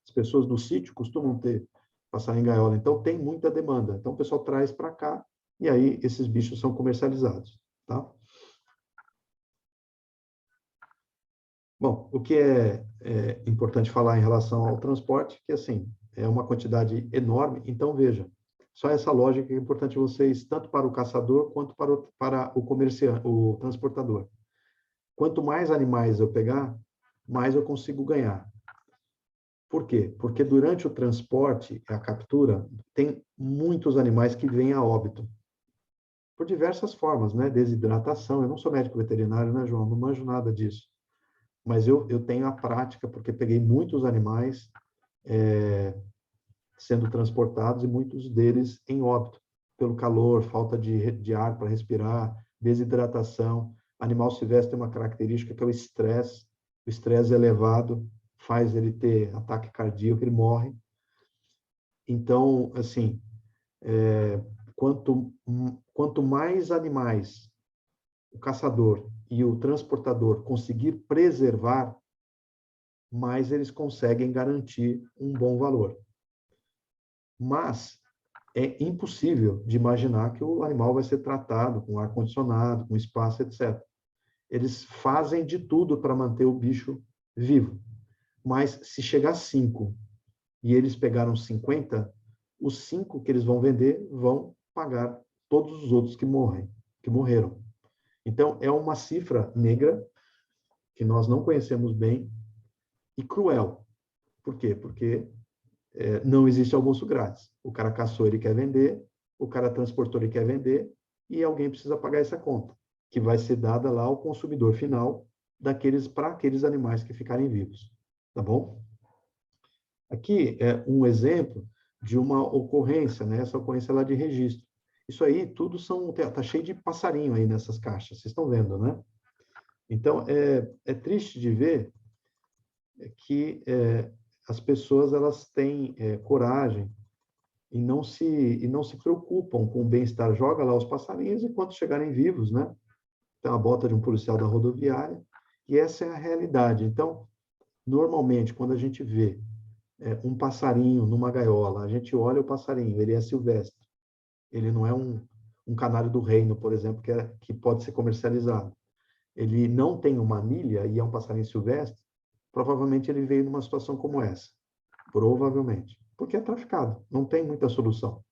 As pessoas do sítio costumam ter passarinho em gaiola, então tem muita demanda. Então, o pessoal traz para cá e aí esses bichos são comercializados, tá? Bom, o que é importante falar em relação ao transporte, que assim, é uma quantidade enorme, então veja, só essa lógica é importante vocês, tanto para o caçador quanto para o comerciante, o transportador. Quanto mais animais eu pegar, mais eu consigo ganhar. Por quê? Porque durante o transporte, a captura, tem muitos animais que vêm a óbito. Por diversas formas, né? Desidratação. Eu não sou médico veterinário, né, João? Não manjo nada disso. Mas eu tenho a prática, porque peguei muitos animais sendo transportados e muitos deles em óbito, pelo calor, falta de ar para respirar, desidratação. Animal silvestre tem uma característica que é o estresse. O estresse elevado faz ele ter ataque cardíaco, ele morre. Então, assim, quanto mais animais o caçador e o transportador conseguir preservar, mais eles conseguem garantir um bom valor. Mas é impossível de imaginar que o animal vai ser tratado com ar-condicionado, com espaço, etc. Eles fazem de tudo para manter o bicho vivo. Mas se chegar 5 e eles pegaram 50, os 5 que eles vão vender vão pagar todos os outros que morreram. Então, é uma cifra negra que nós não conhecemos bem e cruel. Por quê? Porque não existe almoço grátis. O cara caçou, ele quer vender, o cara transportou, ele quer vender, e alguém precisa pagar essa conta, que vai ser dada lá ao consumidor final para aqueles animais que ficarem vivos. Tá bom? Aqui é um exemplo de uma ocorrência, né? Essa ocorrência lá de registro. Isso aí tudo tá cheio de passarinho aí nessas caixas, vocês estão vendo, né? Então, é triste de ver que as pessoas elas têm coragem e não se preocupam com o bem-estar. Joga lá os passarinhos e quando chegarem vivos, né? Tem a bota de um policial da rodoviária e essa é a realidade. Então, normalmente, quando a gente vê um passarinho numa gaiola, a gente olha o passarinho, ele é silvestre, ele não é um canário do reino, por exemplo, que pode ser comercializado. Ele não tem uma anilha e é um passarinho silvestre, provavelmente ele veio numa situação como essa. Provavelmente. Porque é traficado, não tem muita solução.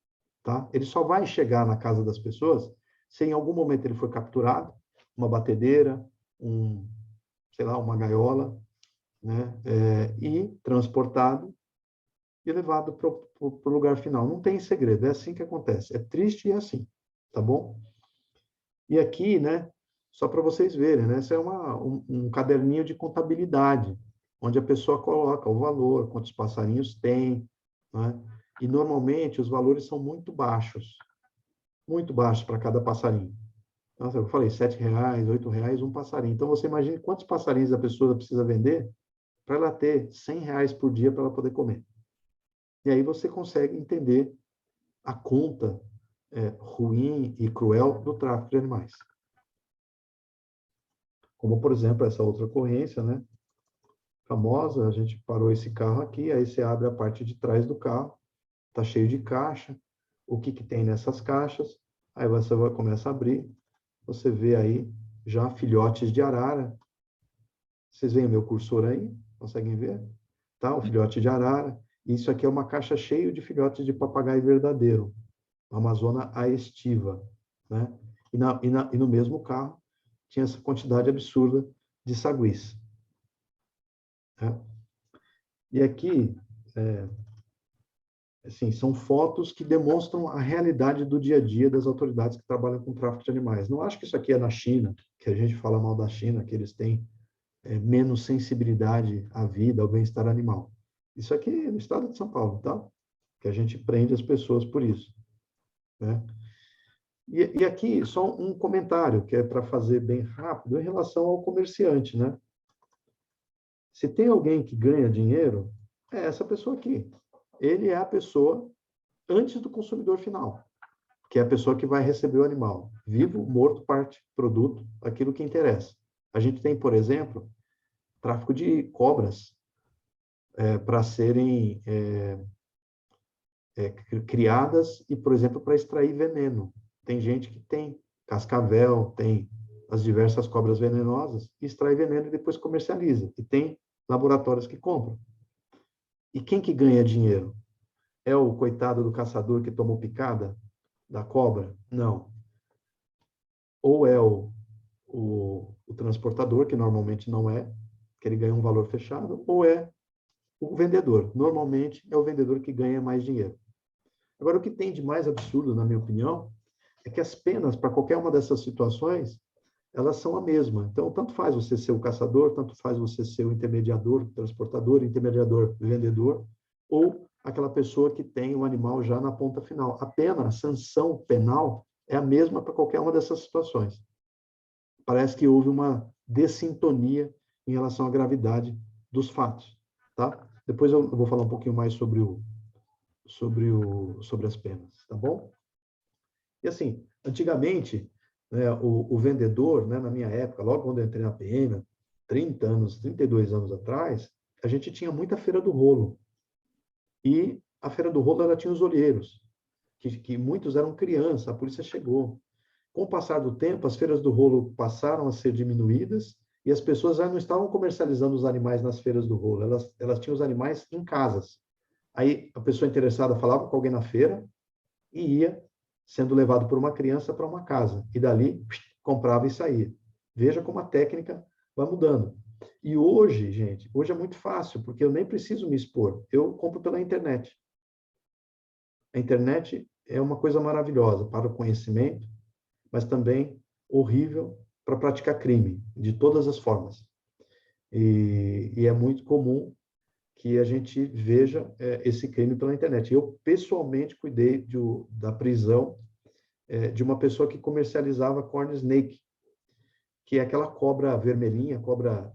Tá? Ele só vai chegar na casa das pessoas se em algum momento ele foi capturado, uma batedeira, sei lá, uma gaiola, né? E transportado e levado para o lugar final. Não tem segredo, é assim que acontece. É triste e é assim, tá bom? E aqui, né, só para vocês verem, né, esse é um caderninho de contabilidade, onde a pessoa coloca o valor, quantos passarinhos tem, né? E normalmente os valores são muito baixos para cada passarinho. Nossa, eu falei, R$7, R$8, um passarinho. Então, você imagina quantos passarinhos a pessoa precisa vender para ela ter R$100 por dia para ela poder comer. E aí você consegue entender a conta ruim e cruel do tráfico de animais. Como, por exemplo, essa outra ocorrência, né? Famosa, a gente parou esse carro aqui, aí você abre a parte de trás do carro, está cheio de caixa, o que tem nessas caixas, aí você começa a abrir, você vê aí já filhotes de arara. Vocês veem o meu cursor aí? Conseguem ver? Tá, o filhote de arara. Isso aqui é uma caixa cheia de filhotes de papagaio verdadeiro, Amazona aestiva, né? E no mesmo carro tinha essa quantidade absurda de saguis. Né? E aqui, assim, são fotos que demonstram a realidade do dia a dia das autoridades que trabalham com tráfico de animais. Não acho que isso aqui é na China, que a gente fala mal da China, que eles têm menos sensibilidade à vida, ao bem-estar animal. Isso aqui é no estado de São Paulo, tá? Que a gente prende as pessoas por isso. Né? E aqui, só um comentário, que é para fazer bem rápido, em relação ao comerciante, né? Se tem alguém que ganha dinheiro, é essa pessoa aqui. Ele é a pessoa antes do consumidor final, que é a pessoa que vai receber o animal. Vivo, morto, parte, produto, aquilo que interessa. A gente tem, por exemplo, tráfico de cobras para serem criadas e, por exemplo, para extrair veneno. Tem gente que tem cascavel, tem as diversas cobras venenosas, extrai veneno e depois comercializa. E tem laboratórios que compram. E quem que ganha dinheiro? É o coitado do caçador que tomou picada da cobra? Não. Ou é o transportador, que normalmente não é, que ele ganha um valor fechado, ou é o vendedor. Normalmente é o vendedor que ganha mais dinheiro. Agora, o que tem de mais absurdo, na minha opinião, é que as penas para qualquer uma dessas situações, elas são a mesma. Então, tanto faz você ser o caçador, tanto faz você ser o intermediador, transportador, intermediador, vendedor, ou aquela pessoa que tem o animal já na ponta final. A pena, a sanção penal, é a mesma para qualquer uma dessas situações. Parece que houve uma dessintonia em relação à gravidade dos fatos. Tá? Depois eu vou falar um pouquinho mais sobre as penas, tá bom? E assim, antigamente, né, o vendedor, né, na minha época, logo quando eu entrei na PM, 30 anos, 32 anos atrás, a gente tinha muita feira do rolo. E a feira do rolo, ela tinha os olheiros. que muitos eram crianças, a polícia chegou. Com o passar do tempo, as feiras do rolo passaram a ser diminuídas e as pessoas já não estavam comercializando os animais nas feiras do rolo, elas tinham os animais em casas. Aí a pessoa interessada falava com alguém na feira e ia sendo levado por uma criança para uma casa. E dali, comprava e saía. Veja como a técnica vai mudando. E hoje, gente, hoje é muito fácil, porque eu nem preciso me expor. Eu compro pela internet. A internet é uma coisa maravilhosa para o conhecimento, mas também horrível para praticar crime, de todas as formas. E é muito comum que a gente veja esse crime pela internet. Eu, pessoalmente, cuidei da prisão de uma pessoa que comercializava corn snake, que é aquela cobra vermelhinha, cobra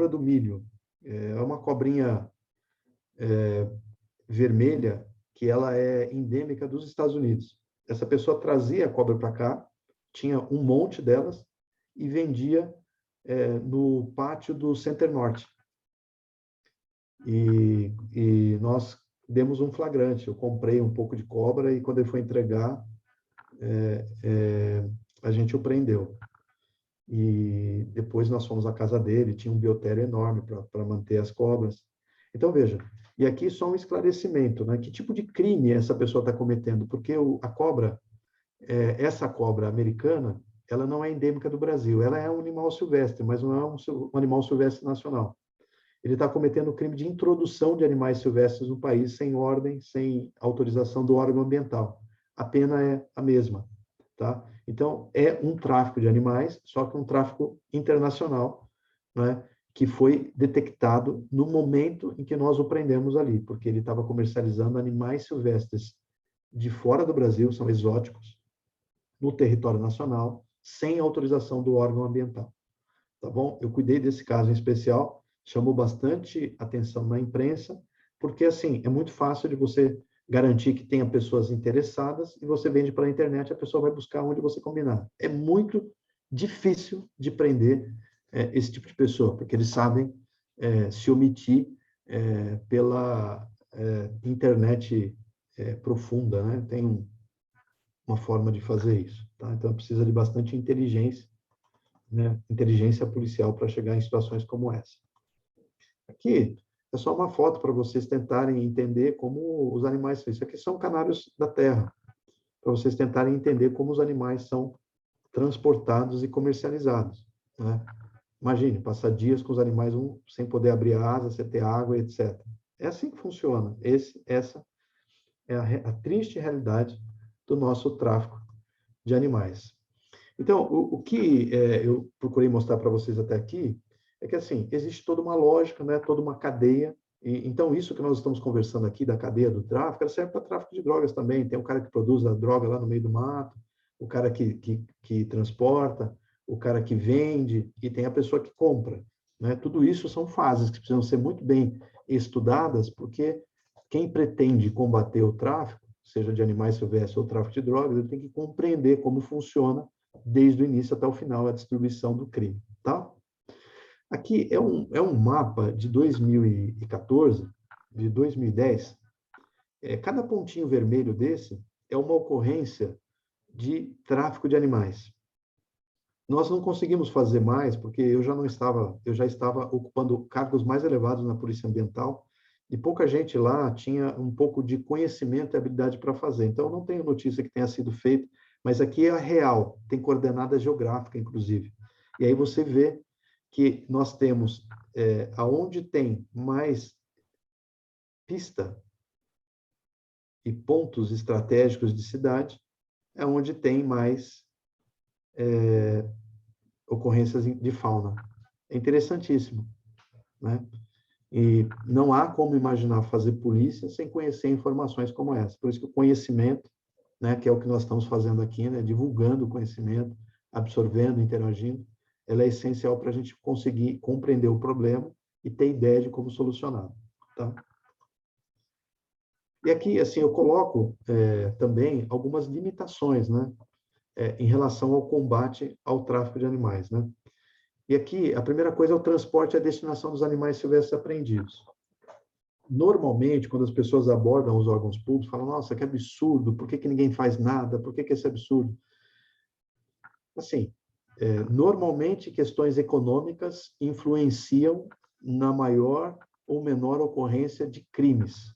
do milho. É uma cobrinha vermelha que ela é endêmica dos Estados Unidos. Essa pessoa trazia a cobra para cá, tinha um monte delas e vendia no pátio do Center Norte. E nós demos um flagrante. Eu comprei um pouco de cobra e quando ele foi entregar, a gente o prendeu. E depois nós fomos à casa dele, tinha um biotério enorme para manter as cobras. Então, veja, e aqui só um esclarecimento, né? Que tipo de crime essa pessoa está cometendo? Porque a cobra, essa cobra americana, ela não é endêmica do Brasil. Ela é um animal silvestre, mas não é um animal silvestre nacional. Ele está cometendo o crime de introdução de animais silvestres no país sem ordem, sem autorização do órgão ambiental. A pena é a mesma, tá? Então, é um tráfico de animais, só que um tráfico internacional, né, que foi detectado no momento em que nós o prendemos ali, porque ele estava comercializando animais silvestres de fora do Brasil, são exóticos, no território nacional, sem autorização do órgão ambiental. Tá bom? Eu cuidei desse caso em especial, chamou bastante atenção na imprensa, porque, assim, é muito fácil de você garantir que tenha pessoas interessadas e você vende pela internet, a pessoa vai buscar onde você combinar. É muito difícil de prender esse tipo de pessoa, porque eles sabem se omitir pela internet profunda, né? Tem uma forma de fazer isso, tá? Então, precisa de bastante inteligência, né? Inteligência policial para chegar em situações como essa. Aqui é só uma foto para vocês tentarem entender como os animais são. Isso aqui são canários da terra, para vocês tentarem entender como os animais são transportados e comercializados, né? Imagine, passar dias com os animais sem poder abrir a asa, sem ter água, etc. É assim que funciona. Essa é a triste realidade do nosso tráfico de animais. Então, o que eu procurei mostrar para vocês até aqui é que, assim, existe toda uma lógica, né, toda uma cadeia. Então, isso que nós estamos conversando aqui da cadeia do tráfico, ela serve para tráfico de drogas também. Tem o cara que produz a droga lá no meio do mato, o cara que transporta, o cara que vende e tem a pessoa que compra, né? Tudo isso são fases que precisam ser muito bem estudadas, porque quem pretende combater o tráfico, seja de animais silvestres ou tráfico de drogas, ele tem que compreender como funciona desde o início até o final a distribuição do crime, tá? Aqui é um mapa de 2014, de 2010. Cada pontinho vermelho desse é uma ocorrência de tráfico de animais. Nós não conseguimos fazer mais, porque eu já estava ocupando cargos mais elevados na Polícia Ambiental, e pouca gente lá tinha um pouco de conhecimento e habilidade para fazer. Então, eu não tenho notícia que tenha sido feito, mas aqui é real, tem coordenada geográfica, inclusive. E aí você vê que nós temos, aonde tem mais pista e pontos estratégicos de cidade, é onde tem mais ocorrências de fauna. É interessantíssimo, né? E não há como imaginar fazer polícia sem conhecer informações como essa. Por isso que o conhecimento, né, que é o que nós estamos fazendo aqui, né, divulgando o conhecimento, absorvendo, interagindo, ela é essencial para a gente conseguir compreender o problema e ter ideia de como solucioná-lo, tá? E aqui, assim, eu coloco também algumas limitações, né, em relação ao combate ao tráfico de animais, né? E aqui, a primeira coisa é o transporte e a destinação dos animais silvestres apreendidos. normalmente, quando as pessoas abordam os órgãos públicos, falam, nossa, que absurdo, por que que ninguém faz nada? Por que que esse absurdo? Assim, normalmente questões econômicas influenciam na maior ou menor ocorrência de crimes.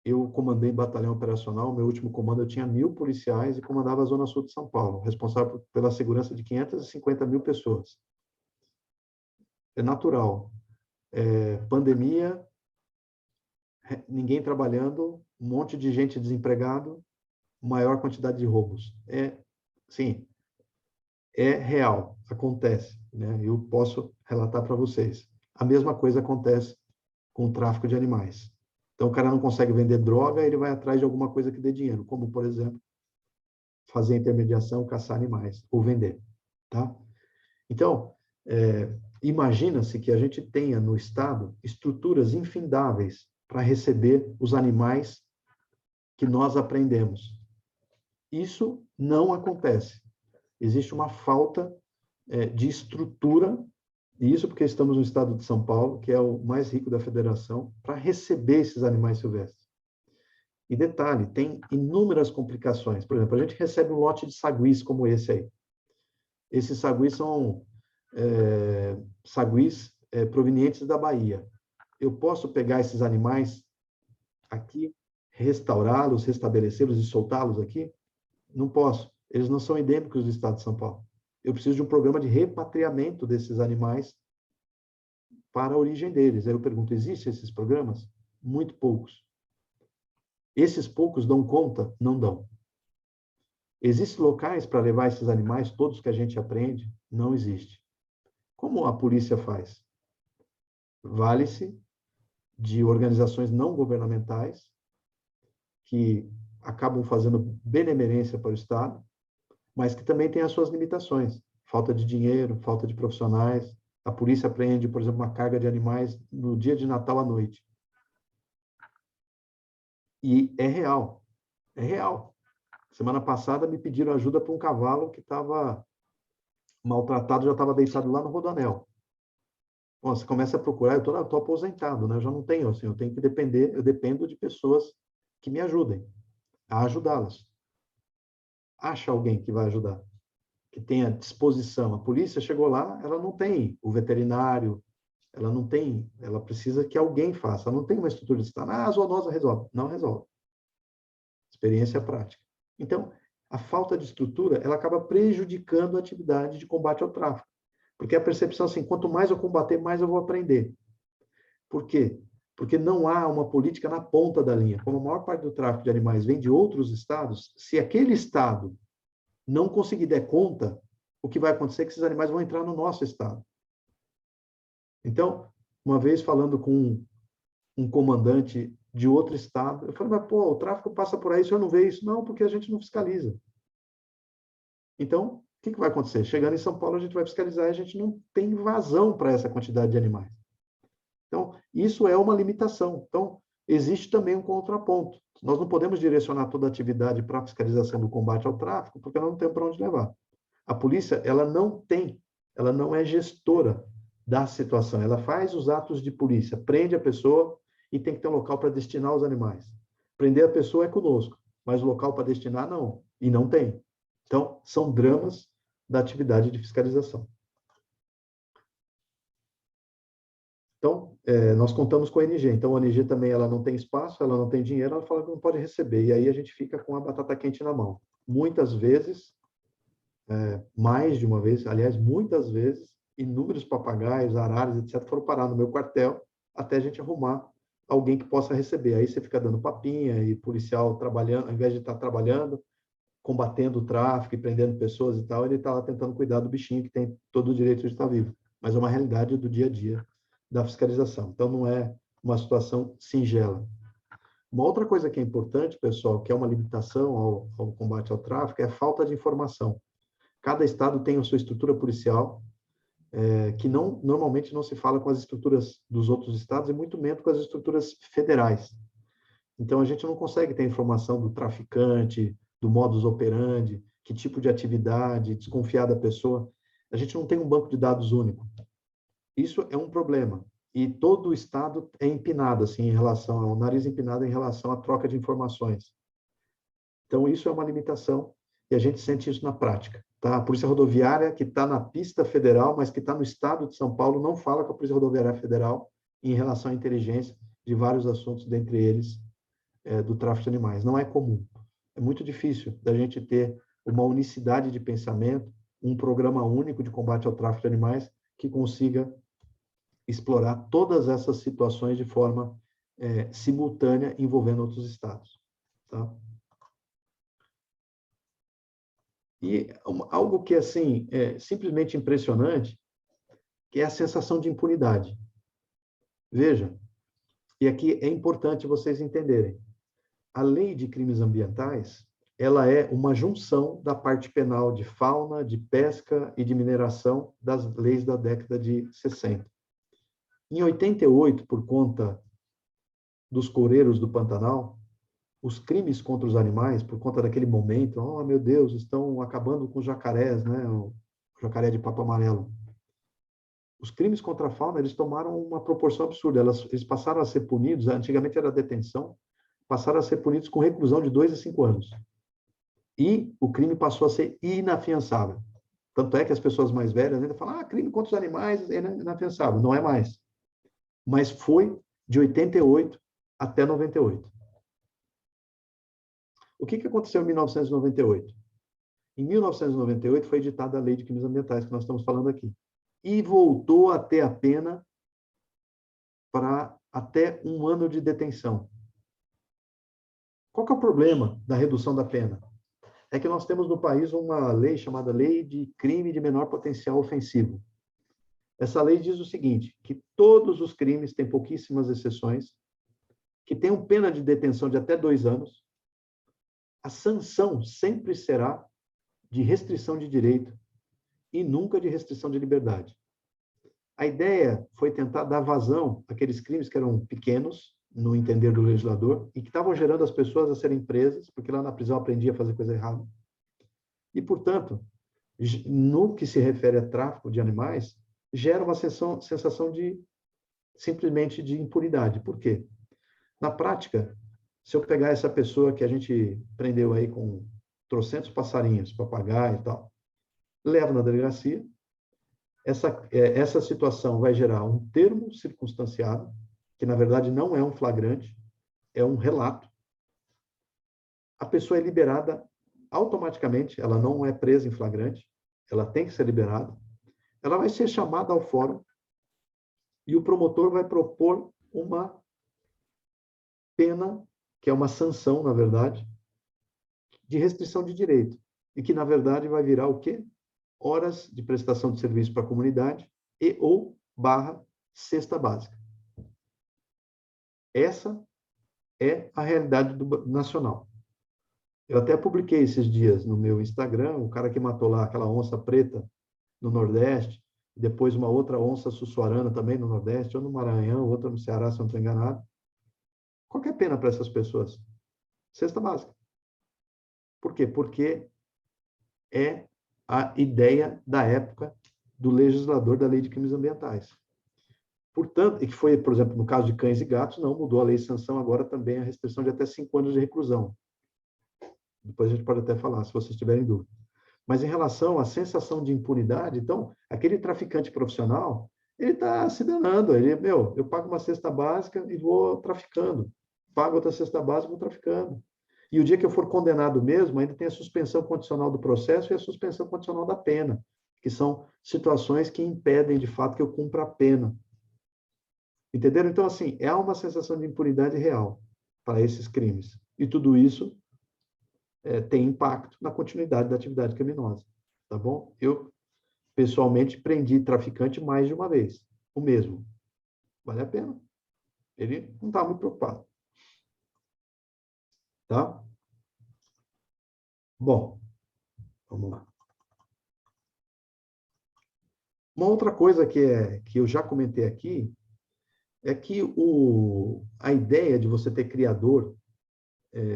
Eu comandei batalhão operacional, meu último comando eu tinha 1.000 policiais e comandava a Zona Sul de São Paulo, responsável pela segurança de 550.000 pessoas. É natural. Pandemia, ninguém trabalhando, um monte de gente desempregado, maior quantidade de roubos. Sim, é real, acontece, né? Eu posso relatar para vocês. A mesma coisa acontece com o tráfico de animais. Então, o cara não consegue vender droga, ele vai atrás de alguma coisa que dê dinheiro, como, por exemplo, fazer intermediação, caçar animais, ou vender, tá? Então, imagina-se que a gente tenha no Estado estruturas infindáveis para receber os animais que nós apreendemos. Isso não acontece. Existe uma falta de estrutura, e isso porque estamos no estado de São Paulo, que é o mais rico da federação, para receber esses animais silvestres. E detalhe, tem inúmeras complicações. Por exemplo, a gente recebe um lote de saguis como esse aí. Esses saguis são saguis provenientes da Bahia. Eu posso pegar esses animais aqui, restaurá-los, restabelecê-los e soltá-los aqui? Não posso. Eles não são endêmicos do estado de São Paulo. Eu preciso de um programa de repatriamento desses animais para a origem deles. Aí eu pergunto, existem esses programas? Muito poucos. Esses poucos dão conta? Não dão. Existem locais para levar esses animais, todos que a gente aprende? Não existe. Como a polícia faz? Vale-se de organizações não governamentais que acabam fazendo benemerência para o Estado, mas que também têm as suas limitações. Falta de dinheiro, falta de profissionais. A polícia apreende, por exemplo, uma carga de animais no dia de Natal à noite. E é real. É real. Semana passada me pediram ajuda para um cavalo que estava maltratado, já estava deitado lá no Rodoanel. Bom, você começa a procurar, eu estou aposentado, né? Eu já não tenho, assim, eu tenho que depender, eu dependo de pessoas que me ajudem a ajudá-las. Acha alguém que vai ajudar, que tenha disposição. A polícia chegou lá, ela não tem o veterinário, ela não tem, ela precisa que alguém faça, ela não tem uma estrutura de Estado. A zoonosa resolve. Não resolve. Experiência prática. Então, a falta de estrutura, ela acaba prejudicando a atividade de combate ao tráfico. Porque a percepção, assim, quanto mais eu combater, mais eu vou aprender. Por quê? Porque não há uma política na ponta da linha. Como a maior parte do tráfico de animais vem de outros estados, se aquele estado não conseguir dar conta, o que vai acontecer é que esses animais vão entrar no nosso estado. Então, uma vez falando com um comandante de outro estado, eu falei, mas pô, o tráfico passa por aí, o senhor não vê isso? Não, porque a gente não fiscaliza. Então, o que vai acontecer? Chegando em São Paulo, a gente vai fiscalizar e a gente não tem vazão para essa quantidade de animais. Então, isso é uma limitação. Então, existe também um contraponto. Nós não podemos direcionar toda a atividade para a fiscalização do combate ao tráfico, porque nós não temos para onde levar. A polícia, ela não é gestora da situação. Ela faz os atos de polícia, prende a pessoa e tem que ter um local para destinar os animais. Prender a pessoa é conosco, mas o local para destinar, não. E não tem. Então, são dramas da atividade de fiscalização. Então, nós contamos com a ONG. Então, a ONG também ela não tem espaço, ela não tem dinheiro, ela fala que não pode receber. E aí a gente fica com a batata quente na mão. Muitas vezes, mais de uma vez, aliás, muitas vezes, inúmeros papagaios, araras, etc., foram parar no meu quartel até a gente arrumar alguém que possa receber. Aí você fica dando papinha e policial trabalhando, ao invés de estar trabalhando, combatendo o tráfico e prendendo pessoas e tal, ele está lá tentando cuidar do bichinho que tem todo o direito de estar vivo. Mas é uma realidade do dia a dia da fiscalização. Então, não é uma situação singela. Uma outra coisa que é importante, pessoal, que é uma limitação ao combate ao tráfico, é a falta de informação. Cada estado tem a sua estrutura policial, que normalmente não se fala com as estruturas dos outros estados e muito menos com as estruturas federais. Então, a gente não consegue ter informação do traficante, do modus operandi, que tipo de atividade, desconfiar da pessoa. A gente não tem um banco de dados único. Isso é um problema. e todo o Estado é empinado, assim, em relação ao nariz empinado em relação à troca de informações. Então, isso é uma limitação, e a gente sente isso na prática. Tá? A Polícia Rodoviária, que está na pista federal, mas que está no Estado de São Paulo, não fala com a Polícia Rodoviária Federal em relação à inteligência de vários assuntos, dentre eles do tráfico de animais. Não é comum. É muito difícil da gente ter uma unicidade de pensamento, um programa único de combate ao tráfico de animais que consiga explorar todas essas situações de forma simultânea, envolvendo outros estados. Tá? E algo que assim, é simplesmente impressionante, que é a sensação de impunidade. Veja, e aqui é importante vocês entenderem, a lei de crimes ambientais, ela é uma junção da parte penal de fauna, de pesca e de mineração das leis da década de 60. Em 88, por conta dos coureiros do Pantanal, os crimes contra os animais, por conta daquele momento, oh, meu Deus, estão acabando com os jacarés, né? O jacaré de papo amarelo. Os crimes contra a fauna, eles tomaram uma proporção absurda. Eles passaram a ser punidos, antigamente era detenção, passaram a ser punidos com reclusão de 2 a 5 anos. E o crime passou a ser inafiançável. Tanto é que as pessoas mais velhas ainda falam, crime contra os animais é inafiançável. Não é mais. Mas foi de 88 até 98. O que aconteceu em 1998? Em 1998 foi editada a Lei de Crimes Ambientais, que nós estamos falando aqui. E voltou a ter a pena para até 1 ano de detenção. Qual que é o problema da redução da pena? É que nós temos no país uma lei chamada Lei de Crime de Menor Potencial Ofensivo. Essa lei diz o seguinte, que todos os crimes, têm pouquíssimas exceções, que tenham pena de detenção de até 2 anos, a sanção sempre será de restrição de direito e nunca de restrição de liberdade. A ideia foi tentar dar vazão àqueles crimes que eram pequenos, no entender do legislador, e que estavam gerando as pessoas a serem presas, porque lá na prisão aprendia a fazer coisa errada. E, portanto, no que se refere a tráfico de animais, gera uma sensação de, simplesmente, de impunidade. Por quê? Na prática, se eu pegar essa pessoa que a gente prendeu aí com trocentos passarinhos, papagaio e tal, levo na delegacia, essa situação vai gerar um termo circunstanciado, que na verdade não é um flagrante, é um relato. A pessoa é liberada automaticamente, ela não é presa em flagrante, ela tem que ser liberada. Ela vai ser chamada ao fórum e o promotor vai propor uma pena, que é uma sanção, na verdade, de restrição de direito, e que, na verdade, vai virar o quê? Horas de prestação de serviço para a comunidade ou cesta básica. Essa é a realidade nacional. Eu até publiquei esses dias no meu Instagram, o cara que matou lá aquela onça preta no Nordeste, depois uma outra onça sussuarana também no Nordeste, ou no Maranhão, outra no Ceará, se eu não estou enganado. Qual que é a pena para essas pessoas? Cesta básica. Por quê? Porque é a ideia da época do legislador da Lei de Crimes Ambientais. Portanto, e que foi, por exemplo, no caso de cães e gatos, não mudou a lei de sanção, agora também a restrição de até 5 anos de reclusão. Depois a gente pode até falar, se vocês tiverem dúvida. Mas em relação à sensação de impunidade, então, aquele traficante profissional, ele está se danando. Eu pago uma cesta básica e vou traficando. Pago outra cesta básica e vou traficando. E o dia que eu for condenado mesmo, ainda tem a suspensão condicional do processo e a suspensão condicional da pena, que são situações que impedem, de fato, que eu cumpra a pena. Entenderam? Então, assim, é uma sensação de impunidade real para esses crimes. E tudo isso tem impacto na continuidade da atividade criminosa. Tá bom? Eu, pessoalmente, prendi traficante mais de uma vez. O mesmo. Vale a pena. Ele não está muito preocupado. Tá? Bom, vamos lá. Uma outra coisa que eu já comentei aqui é que a ideia de você ter criador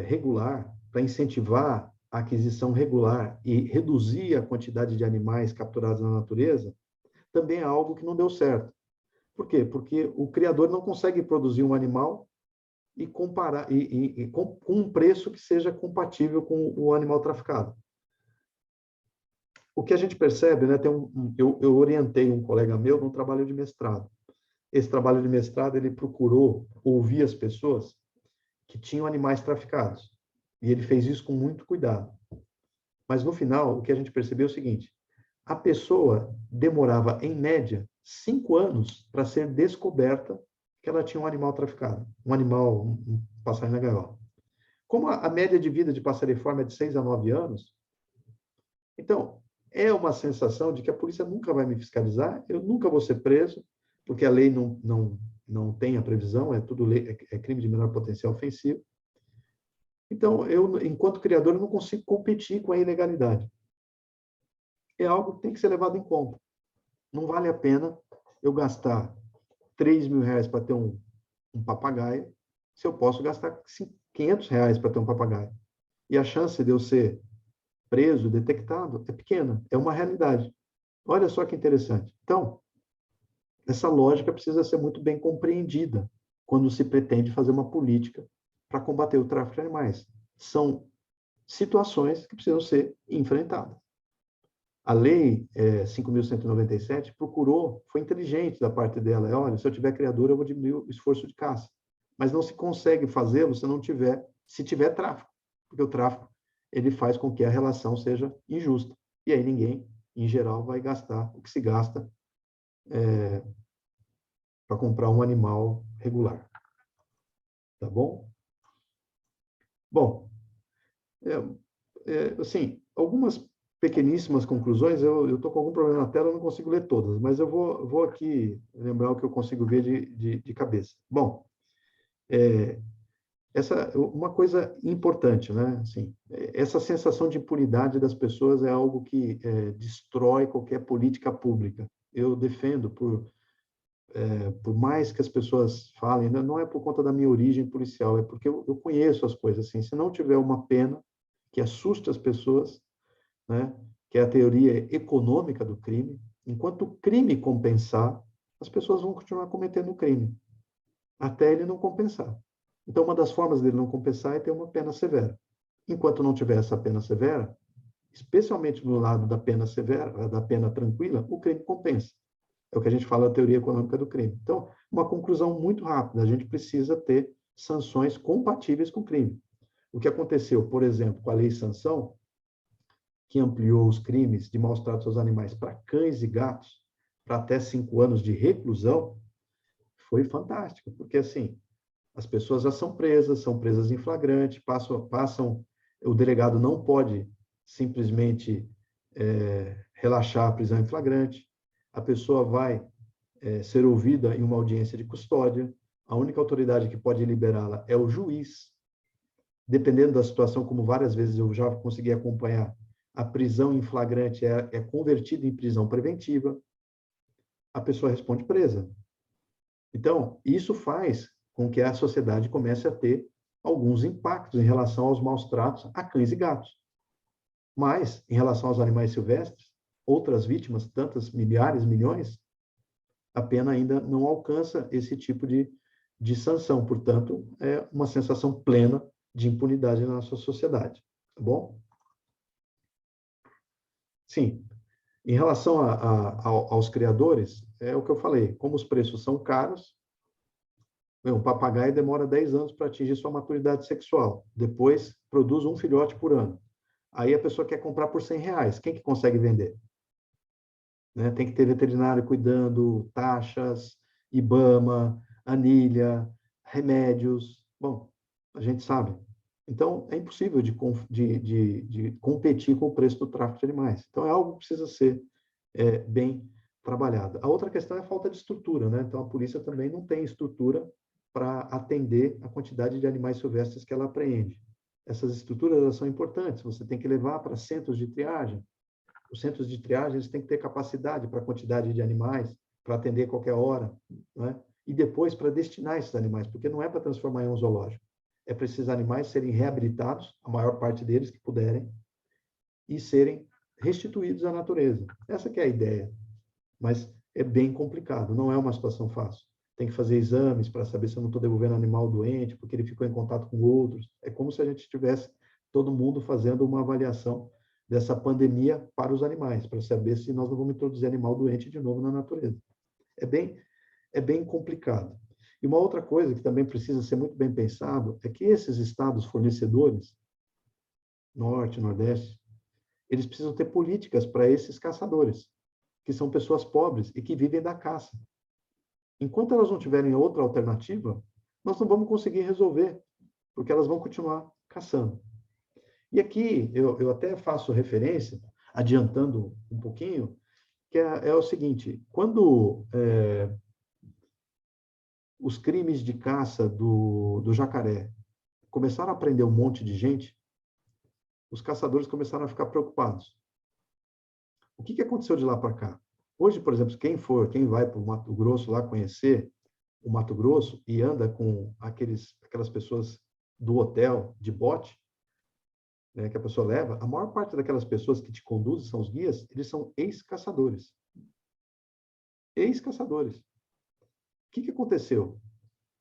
regular para incentivar a aquisição regular e reduzir a quantidade de animais capturados na natureza também é algo que não deu certo. Por quê? Porque o criador não consegue produzir um animal e comparar com um preço que seja compatível com o animal traficado. O que a gente percebe, né, eu orientei um colega meu num trabalho de mestrado. Esse trabalho de mestrado, ele procurou ouvir as pessoas que tinham animais traficados. E ele fez isso com muito cuidado. Mas, no final, o que a gente percebeu é o seguinte: a pessoa demorava, em média, 5 anos para ser descoberta que ela tinha um animal traficado, um passarinho na gaiola. Como a média de vida de passariforme é de 6 a 9 anos, então, é uma sensação de que a polícia nunca vai me fiscalizar, eu nunca vou ser preso, porque a lei não tem a previsão, é tudo lei, é crime de menor potencial ofensivo. Então, eu, enquanto criador, eu não consigo competir com a ilegalidade. É algo que tem que ser levado em conta. Não vale a pena eu gastar R$3.000 para ter um papagaio, se eu posso gastar R$500 para ter um papagaio. E a chance de eu ser preso, detectado, é pequena, é uma realidade. Olha só que interessante. Então, essa lógica precisa ser muito bem compreendida quando se pretende fazer uma política para combater o tráfico de animais. São situações que precisam ser enfrentadas. A lei 5.197 foi inteligente da parte dela. Olha, se eu tiver criador, eu vou diminuir o esforço de caça. Mas não se consegue fazê-lo se tiver tráfico. Porque o tráfico, ele faz com que a relação seja injusta. E aí ninguém, em geral, vai gastar o que se gasta para comprar um animal regular. Tá bom? Bom, assim, algumas pequeníssimas conclusões, eu estou com algum problema na tela, eu não consigo ler todas, mas eu vou aqui lembrar o que eu consigo ver de cabeça. Bom, uma coisa importante, né? Assim, essa sensação de impunidade das pessoas é algo que destrói qualquer política pública. Eu defendo, por mais que as pessoas falem, não é por conta da minha origem policial, é porque eu conheço as coisas. Assim, se não tiver uma pena que assuste as pessoas, né, que é a teoria econômica do crime, enquanto o crime compensar, as pessoas vão continuar cometendo o crime, até ele não compensar. Então, uma das formas dele não compensar é ter uma pena severa. Enquanto não tiver essa pena severa, especialmente no lado da pena severa, da pena tranquila, o crime compensa. É o que a gente fala da teoria econômica do crime. Então, uma conclusão muito rápida, a gente precisa ter sanções compatíveis com o crime. O que aconteceu, por exemplo, com a Lei Sanção, que ampliou os crimes de maus tratos aos animais para cães e gatos, para até 5 anos de reclusão, foi fantástico, porque, assim, as pessoas já são presas em flagrante, passam, o delegado não pode simplesmente relaxar a prisão em flagrante, a pessoa vai ser ouvida em uma audiência de custódia, a única autoridade que pode liberá-la é o juiz, dependendo da situação, como várias vezes eu já consegui acompanhar, a prisão em flagrante é convertida em prisão preventiva, a pessoa responde presa. Então, isso faz com que a sociedade comece a ter alguns impactos em relação aos maus tratos a cães e gatos. Mas, em relação aos animais silvestres, outras vítimas, tantas milhares, milhões, a pena ainda não alcança esse tipo de sanção. Portanto, é uma sensação plena de impunidade na nossa sociedade. Tá bom? Sim. Em relação aos criadores, é o que eu falei. Como os preços são caros, um papagaio demora 10 anos para atingir sua maturidade sexual. Depois, produz um filhote por ano. Aí a pessoa quer comprar por R$100. Quem que consegue vender? Né? Tem que ter veterinário cuidando, taxas, IBAMA, anilha, remédios. Bom, a gente sabe. Então, é impossível de competir com o preço do tráfico de animais. Então, é algo que precisa ser bem trabalhado. A outra questão é a falta de estrutura, né? Então, a polícia também não tem estrutura para atender a quantidade de animais silvestres que ela apreende. Essas estruturas são importantes, você tem que levar para centros de triagem. Os centros de triagem eles têm que ter capacidade para a quantidade de animais, para atender a qualquer hora, né? E depois para destinar esses animais, porque não é para transformar em um zoológico. É para esses animais serem reabilitados, a maior parte deles que puderem, e serem restituídos à natureza. Essa que é a ideia. Mas é bem complicado, não é uma situação fácil. Tem que fazer exames para saber se eu não estou devolvendo animal doente, porque ele ficou em contato com outros. É como se a gente tivesse todo mundo fazendo uma avaliação dessa pandemia para os animais, para saber se nós não vamos introduzir animal doente de novo na natureza. É bem complicado. E uma outra coisa que também precisa ser muito bem pensado é que esses estados fornecedores, Norte, Nordeste, eles precisam ter políticas para esses caçadores, que são pessoas pobres e que vivem da caça. Enquanto elas não tiverem outra alternativa, nós não vamos conseguir resolver, porque elas vão continuar caçando. E aqui eu até faço referência, adiantando um pouquinho, que é o seguinte, quando os crimes de caça do jacaré começaram a prender um monte de gente, os caçadores começaram a ficar preocupados. O que aconteceu de lá para cá? Hoje, por exemplo, quem vai para o Mato Grosso lá conhecer o Mato Grosso e anda com aquelas pessoas do hotel de bote, né, que a pessoa leva, a maior parte daquelas pessoas que te conduzem, são os guias, eles são ex-caçadores. Ex-caçadores. O que aconteceu?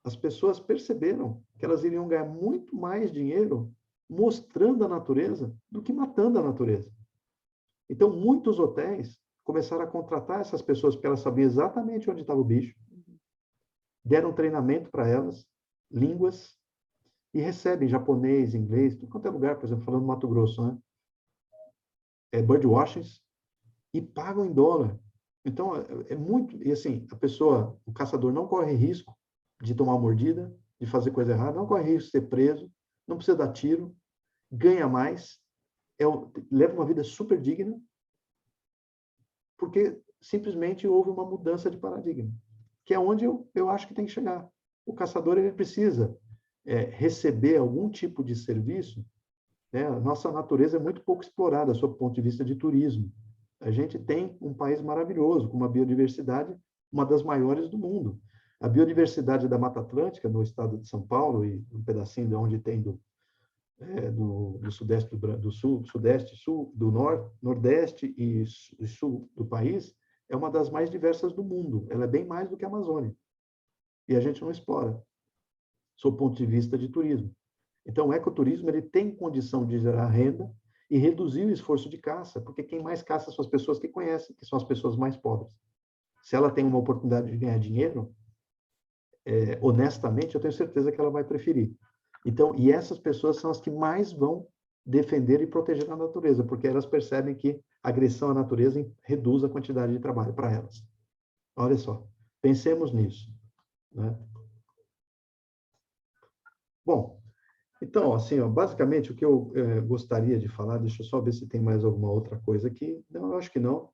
As pessoas perceberam que elas iriam ganhar muito mais dinheiro mostrando a natureza do que matando a natureza. Então, muitos hotéis começaram a contratar essas pessoas porque elas sabiam exatamente onde estava o bicho, deram treinamento para elas, línguas, e recebem japonês, inglês, tudo quanto é lugar, por exemplo, falando do Mato Grosso, né? Birdwatchings, e pagam em dólar. Então, é muito... E assim, o caçador não corre risco de tomar uma mordida, de fazer coisa errada, não corre risco de ser preso, não precisa dar tiro, ganha mais, leva uma vida super digna, porque simplesmente houve uma mudança de paradigma, que é onde eu acho que tem que chegar. O caçador ele precisa receber algum tipo de serviço, né? A nossa natureza é muito pouco explorada, sob o ponto de vista de turismo. A gente tem um país maravilhoso, com uma biodiversidade, uma das maiores do mundo. A biodiversidade da Mata Atlântica, no estado de São Paulo, e um pedacinho de onde tem do sudeste do sul, sudeste, sul, do norte, nordeste e sul do país, é uma das mais diversas do mundo. Ela é bem mais do que a Amazônia. E a gente não explora, sob o ponto de vista de turismo. Então, o ecoturismo ele tem condição de gerar renda e reduzir o esforço de caça, porque quem mais caça são as pessoas que conhecem, que são as pessoas mais pobres. Se ela tem uma oportunidade de ganhar dinheiro, honestamente, eu tenho certeza que ela vai preferir. Então, e essas pessoas são as que mais vão defender e proteger a natureza, porque elas percebem que a agressão à natureza reduz a quantidade de trabalho para elas. Olha só, pensemos nisso, né? Bom, então, assim, ó, basicamente o que eu gostaria de falar, deixa eu só ver se tem mais alguma outra coisa aqui. Não, eu acho que não.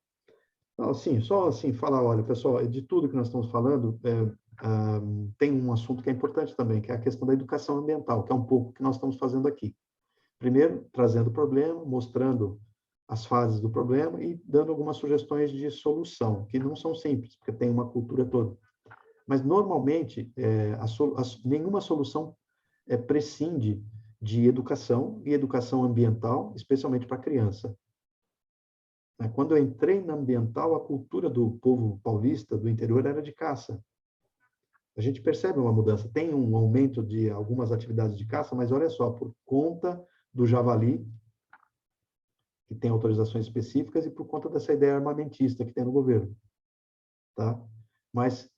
Não, assim, só assim, falar, olha, pessoal, de tudo que nós estamos falando, tem um assunto que é importante também, que é a questão da educação ambiental, que é um pouco o que nós estamos fazendo aqui. Primeiro, trazendo o problema, mostrando as fases do problema e dando algumas sugestões de solução, que não são simples, porque tem uma cultura toda. Mas, normalmente, nenhuma solução prescinde de educação e educação ambiental, especialmente para a criança. Quando eu entrei na ambiental, a cultura do povo paulista, do interior, era de caça. A gente percebe uma mudança. Tem um aumento de algumas atividades de caça, mas olha só, por conta do javali, que tem autorizações específicas, e por conta dessa ideia armamentista que tem no governo. Tá? Mas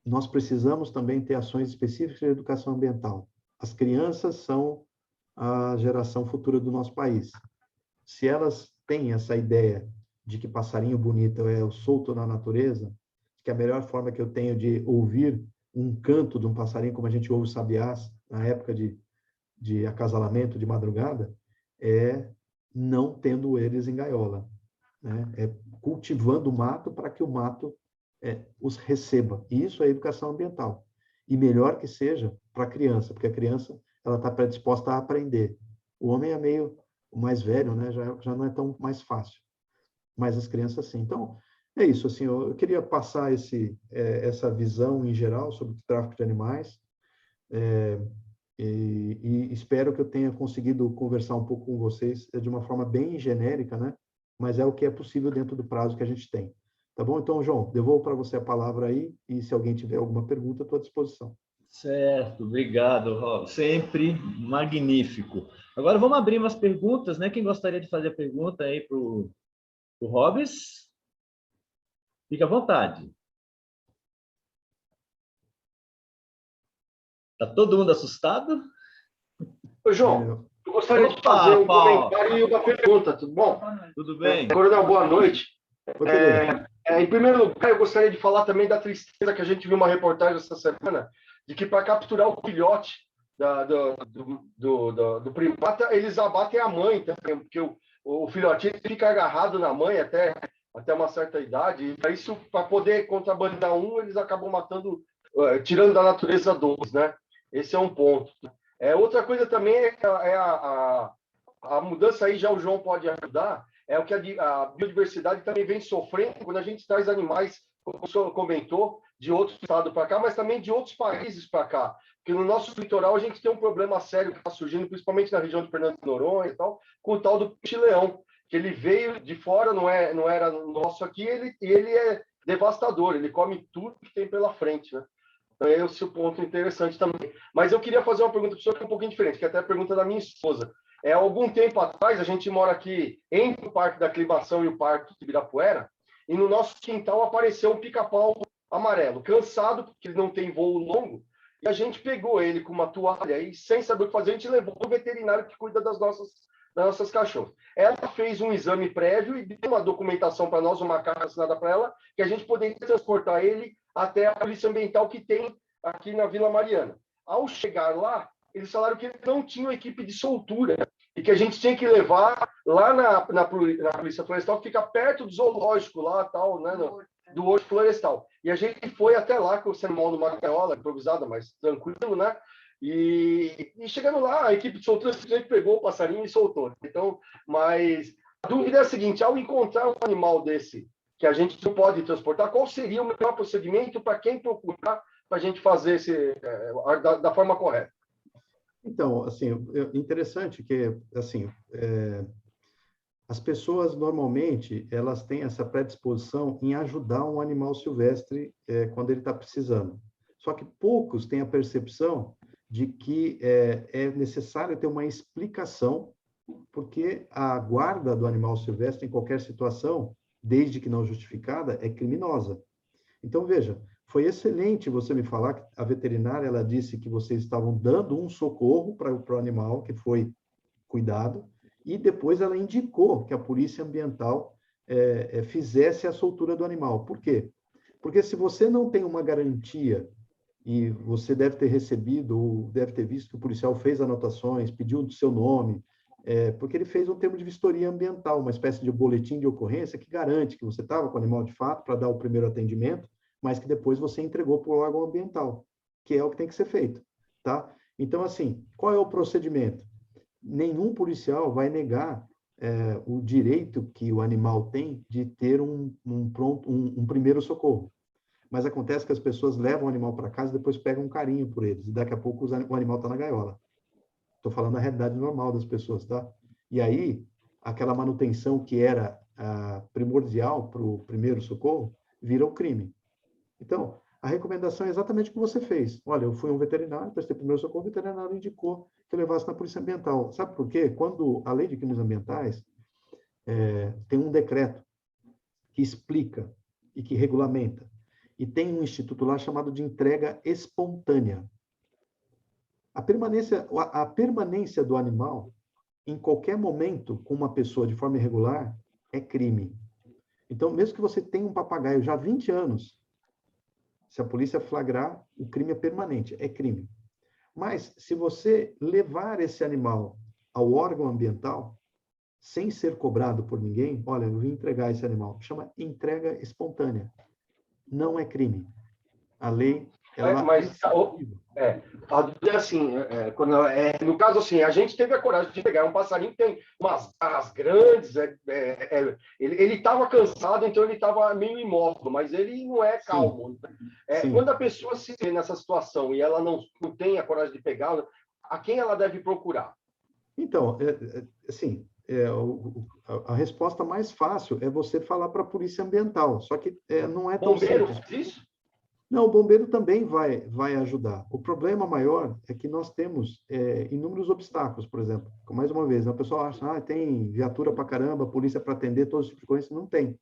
nós precisamos também ter ações específicas de educação ambiental. As crianças são a geração futura do nosso país. Se elas têm essa ideia de que passarinho bonito é o solto na natureza, que a melhor forma que eu tenho de ouvir um canto de um passarinho, como a gente ouve sabiás na época de acasalamento, de madrugada, é não tendo eles em gaiola, né? É cultivando o mato para que o mato os receba. E isso é educação ambiental. E melhor que seja para a criança, porque a criança ela está predisposta a aprender. O homem é meio o mais velho, né? Já não é tão mais fácil. Mas as crianças, sim. Então, é isso. Assim, eu queria passar essa visão em geral sobre o tráfico de animais. E espero que eu tenha conseguido conversar um pouco com vocês de uma forma bem genérica, né? Mas é o que é possível dentro do prazo que a gente tem. Tá bom? Então, João, devolvo para você a palavra aí, e se alguém tiver alguma pergunta, estou à disposição. Certo, obrigado, Rob. Sempre magnífico. Agora vamos abrir umas perguntas, né? Quem gostaria de fazer a pergunta aí para o Robes? Fique à vontade. Está todo mundo assustado? Ô, João, eu gostaria de fazer um comentário e uma pergunta, tudo bom? Tudo bem? Coronel, boa noite. Oi, querido. Em primeiro lugar, eu gostaria de falar também da tristeza que a gente viu uma reportagem essa semana, de que para capturar o filhote do primata, eles abatem a mãe também, porque o filhotinho fica agarrado na mãe até uma certa idade, e para isso, para poder contrabandear um, eles acabam matando, tirando da natureza dois, né? Esse é um ponto. Outra coisa também é a mudança aí, já o João pode ajudar, é o que a biodiversidade também vem sofrendo quando a gente traz animais, como o senhor comentou, de outros estados para cá, mas também de outros países para cá. Porque no nosso litoral a gente tem um problema sério que está surgindo, principalmente na região de Fernando de Noronha e tal, com o tal do peixe-leão, que ele veio de fora, não era nosso aqui, ele é devastador, ele come tudo que tem pela frente, né? Então, esse é o ponto interessante também. Mas eu queria fazer uma pergunta para o senhor que é um pouquinho diferente, que é até a pergunta da minha esposa. Algum tempo atrás, a gente mora aqui entre o Parque da Aclimação e o Parque de Ibirapuera, e no nosso quintal apareceu um pica-pau amarelo, cansado, porque ele não tem voo longo, e a gente pegou ele com uma toalha e, sem saber o que fazer, a gente levou para o veterinário que cuida das nossas cachorras. Ela fez um exame prévio e deu uma documentação para nós, uma carta assinada para ela, que a gente poderia transportar ele até a Polícia Ambiental que tem aqui na Vila Mariana. Ao chegar lá, eles falaram que não tinham equipe de soltura e que a gente tinha que levar lá na Polícia Florestal, que fica perto do zoológico lá, tal, né, do Horto Florestal. E a gente foi até lá com o animal numa gaiola improvisada, mas tranquilo, né? E chegando lá, a equipe de soltura simplesmente pegou o passarinho e soltou. Então, mas a dúvida é a seguinte: ao encontrar um animal desse que a gente não pode transportar, qual seria o melhor procedimento para quem procurar para a gente fazer da forma correta? Então, assim, interessante que, assim, as pessoas, normalmente, elas têm essa predisposição em ajudar um animal silvestre quando ele está precisando. Só que poucos têm a percepção de que é necessário ter uma explicação, porque a guarda do animal silvestre, em qualquer situação, desde que não justificada, é criminosa. Então, veja, foi excelente você me falar que a veterinária, ela disse que vocês estavam dando um socorro para o animal que foi cuidado, e depois ela indicou que a Polícia Ambiental fizesse a soltura do animal. Por quê? Porque se você não tem uma garantia, e você deve ter recebido, ou deve ter visto que o policial fez anotações, pediu o seu nome, porque ele fez um termo de vistoria ambiental, uma espécie de boletim de ocorrência que garante que você estava com o animal de fato para dar o primeiro atendimento, mas que depois você entregou para o órgão ambiental, que é o que tem que ser feito, tá? Então, assim, qual é o procedimento? Nenhum policial vai negar o direito que o animal tem de ter um primeiro socorro. Mas acontece que as pessoas levam o animal para casa e depois pegam um carinho por eles, e daqui a pouco o animal está na gaiola. Estou falando a realidade normal das pessoas, tá? E aí, aquela manutenção que era primordial para o primeiro socorro, vira o crime. Então, a recomendação é exatamente o que você fez. Olha, eu fui um veterinário, prestei primeiro socorro, o veterinário indicou que eu levasse na Polícia Ambiental. Sabe por quê? Quando a Lei de Crimes Ambientais tem um decreto que explica e que regulamenta, e tem um instituto lá chamado de entrega espontânea. A permanência do animal, em qualquer momento, com uma pessoa de forma irregular, é crime. Então, mesmo que você tenha um papagaio já há 20 anos, se a polícia flagrar, o crime é permanente, é crime. Mas, se você levar esse animal ao órgão ambiental, sem ser cobrado por ninguém, olha, eu vim entregar esse animal, chama entrega espontânea. Não é crime. A lei, ela a dúvida é assim, no caso assim, a gente teve a coragem de pegar um passarinho que tem umas garras grandes, ele estava cansado, então ele estava meio imóvel, mas ele não é calmo. Quando a pessoa se vê nessa situação e ela não tem a coragem de pegá-lo, a quem ela deve procurar? Então, assim, a resposta mais fácil é você falar para a polícia ambiental, só que não é tão Bombeiro simples. faz isso? Não, o bombeiro também vai ajudar. O problema maior é que nós temos inúmeros obstáculos, por exemplo. Mais uma vez, a pessoa acha, tem viatura para caramba, polícia para atender, todos os tipos de coisa. Não tem.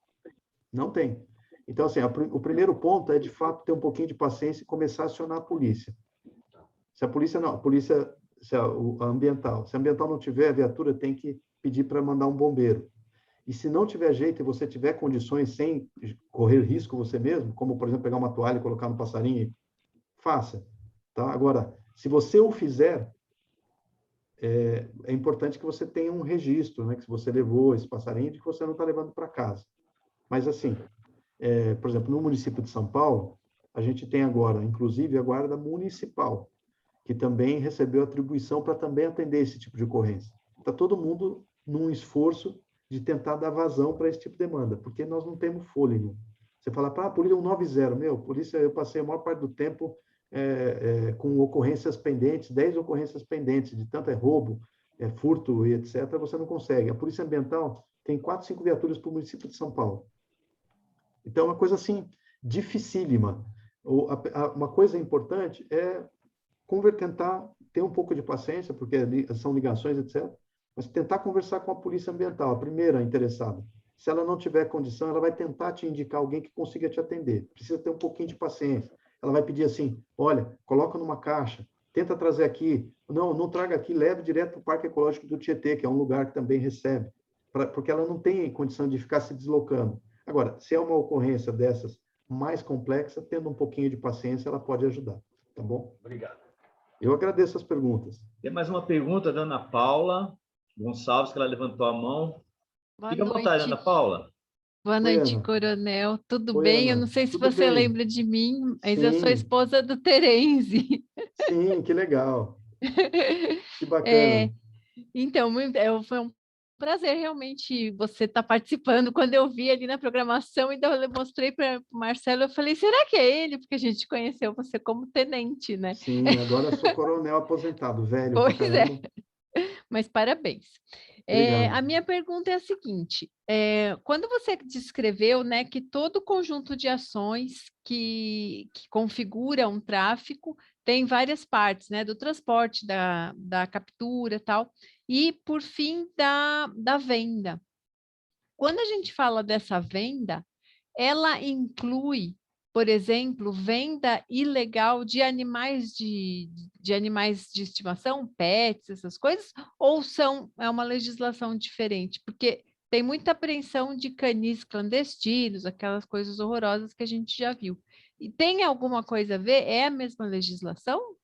Não tem. Então, assim, o primeiro ponto é, de fato, ter um pouquinho de paciência e começar a acionar a polícia. Se a polícia não, se a ambiental não tiver, a viatura tem que pedir para mandar um bombeiro. E se não tiver jeito e você tiver condições sem correr risco você mesmo, como, por exemplo, pegar uma toalha e colocar no passarinho, faça. Tá? Agora, se você o fizer, é importante que você tenha um registro, né? Que se você levou esse passarinho, de que você não está levando para casa. Mas, assim, por exemplo, no município de São Paulo, a gente tem agora, inclusive, a Guarda Municipal, que também recebeu atribuição para também atender esse tipo de ocorrência. Está todo mundo num esforço de tentar dar vazão para esse tipo de demanda, porque nós não temos fôlego. Você fala, polícia 190, polícia, eu passei a maior parte do tempo com ocorrências pendentes, 10 ocorrências pendentes, de tanto roubo, furto e etc., você não consegue. A Polícia Ambiental tem 4, 5 viaturas para o município de São Paulo. Então, é uma coisa assim, dificílima. Uma coisa importante é tentar ter um pouco de paciência, porque são ligações, etc., mas tentar conversar com a Polícia Ambiental, a primeira interessada. Se ela não tiver condição, ela vai tentar te indicar alguém que consiga te atender. Precisa ter um pouquinho de paciência. Ela vai pedir assim, olha, coloca numa caixa, tenta trazer aqui. Não traga aqui, leve direto para o Parque Ecológico do Tietê, que é um lugar que também recebe, porque ela não tem condição de ficar se deslocando. Agora, se é uma ocorrência dessas mais complexa, tendo um pouquinho de paciência, ela pode ajudar. Tá bom? Obrigado. Eu agradeço as perguntas. Tem mais uma pergunta da Ana Paula Gonçalves, que ela levantou a mão. Boa Fica à vontade, noite. Ana Paula. Boa Oi, noite, Ana. Coronel. Tudo Oi, bem? Eu Ana. não sei se Tudo você bem? lembra de mim, mas eu sou Sim, esposa do Terence. sim, que legal. Que É, bacana. então, foi um prazer realmente você estar participando. Quando eu vi ali na programação, então eu mostrei para o Marcelo, eu falei, será que é ele? Porque a gente conheceu você como tenente, né? Sim, agora sou coronel aposentado, velho pra Pois é. caramba. Mas parabéns. Obrigado. A minha pergunta é a seguinte: quando você descreveu, né, que todo conjunto de ações que configura um tráfico tem várias partes, né, do transporte, da captura, tal, e por fim da venda. Quando a gente fala dessa venda, ela inclui, por exemplo, venda ilegal de animais de animais de estimação, pets, essas coisas, ou é uma legislação diferente? Porque tem muita apreensão de canis clandestinos, aquelas coisas horrorosas que a gente já viu. E tem alguma coisa a ver? É a mesma legislação?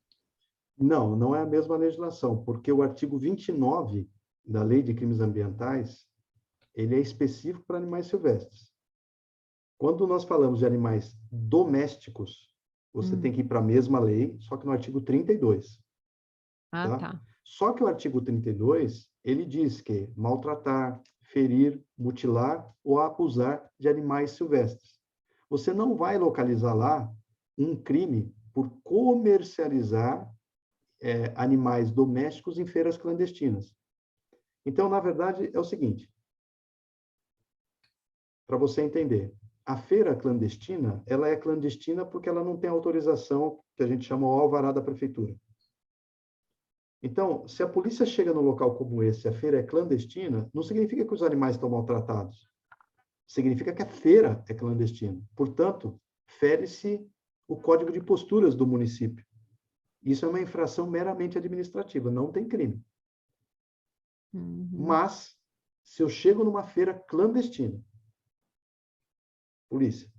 Não, não é a mesma legislação, porque o artigo 29 da Lei de Crimes Ambientais, ele é específico para animais silvestres. Quando nós falamos de animais domésticos, você tem que ir para a mesma lei, só que no artigo 32. Ah, Tá? tá. Só que o artigo 32, ele diz que maltratar, ferir, mutilar ou abusar de animais silvestres. Você não vai localizar lá um crime por comercializar animais domésticos em feiras clandestinas. Então, na verdade, é o seguinte, para você entender, a feira clandestina, ela é clandestina porque ela não tem autorização, que a gente chama o alvará da prefeitura. Então, se a polícia chega num local como esse, a feira é clandestina, não significa que os animais estão maltratados. Significa que a feira é clandestina. Portanto, fere-se o código de posturas do município. Isso é uma infração meramente administrativa, não tem crime. Mas, se eu chego numa feira clandestina, polícia,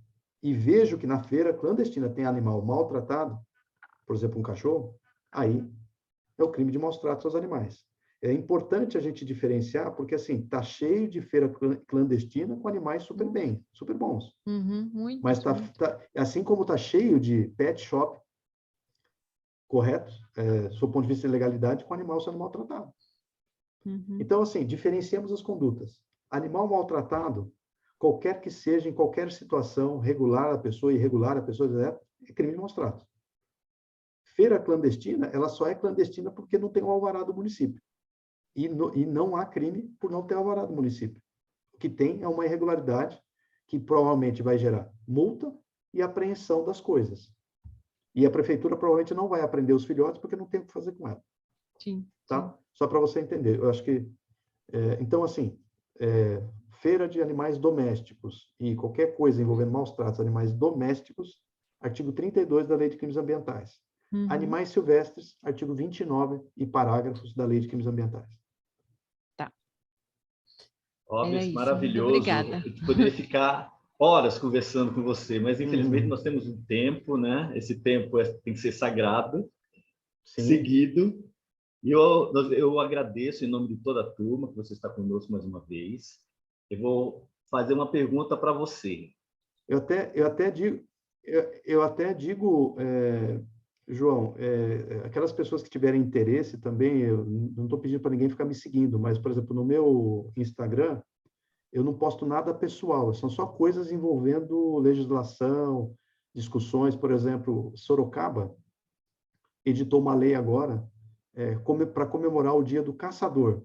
e vejo que na feira clandestina tem animal maltratado, por exemplo, um cachorro, aí é o crime de maus tratos aos animais. É importante a gente diferenciar, porque assim, tá cheio de feira clandestina com animais super bem, super bons. Muito. Mas assim como tá cheio de pet shop, correto, sob o ponto de vista de legalidade, com animal sendo maltratado. Então, assim, diferenciamos as condutas. Animal maltratado, qualquer que seja, em qualquer situação, regular a pessoa, irregular a pessoa, é crime de maus tratos. Feira clandestina, ela só é clandestina porque não tem o alvará do município. e não há crime por não ter alvará do município. O que tem é uma irregularidade que provavelmente vai gerar multa e apreensão das coisas. E a prefeitura provavelmente não vai apreender os filhotes porque não tem o que fazer com ela. Sim, Tá? sim. Só para você entender. Eu acho que... então, assim, feira de animais domésticos e qualquer coisa envolvendo maus tratos a animais domésticos, artigo 32 da Lei de Crimes Ambientais. Uhum. Animais silvestres, artigo 29 e parágrafos da Lei de Crimes Ambientais. Tá. Óbvio, Muito maravilhoso. obrigada. Eu poderia ficar horas conversando com você, mas infelizmente nós temos um tempo, né? Esse tempo tem que ser sagrado, Sim. seguido. E eu agradeço em nome de toda a turma que você está conosco mais uma vez. Eu vou fazer uma pergunta para você. Eu até digo, João, aquelas pessoas que tiverem interesse também, eu não estou pedindo para ninguém ficar me seguindo, mas, por exemplo, no meu Instagram, eu não posto nada pessoal, são só coisas envolvendo legislação, discussões. Por exemplo, Sorocaba editou uma lei agora para comemorar o Dia do Caçador.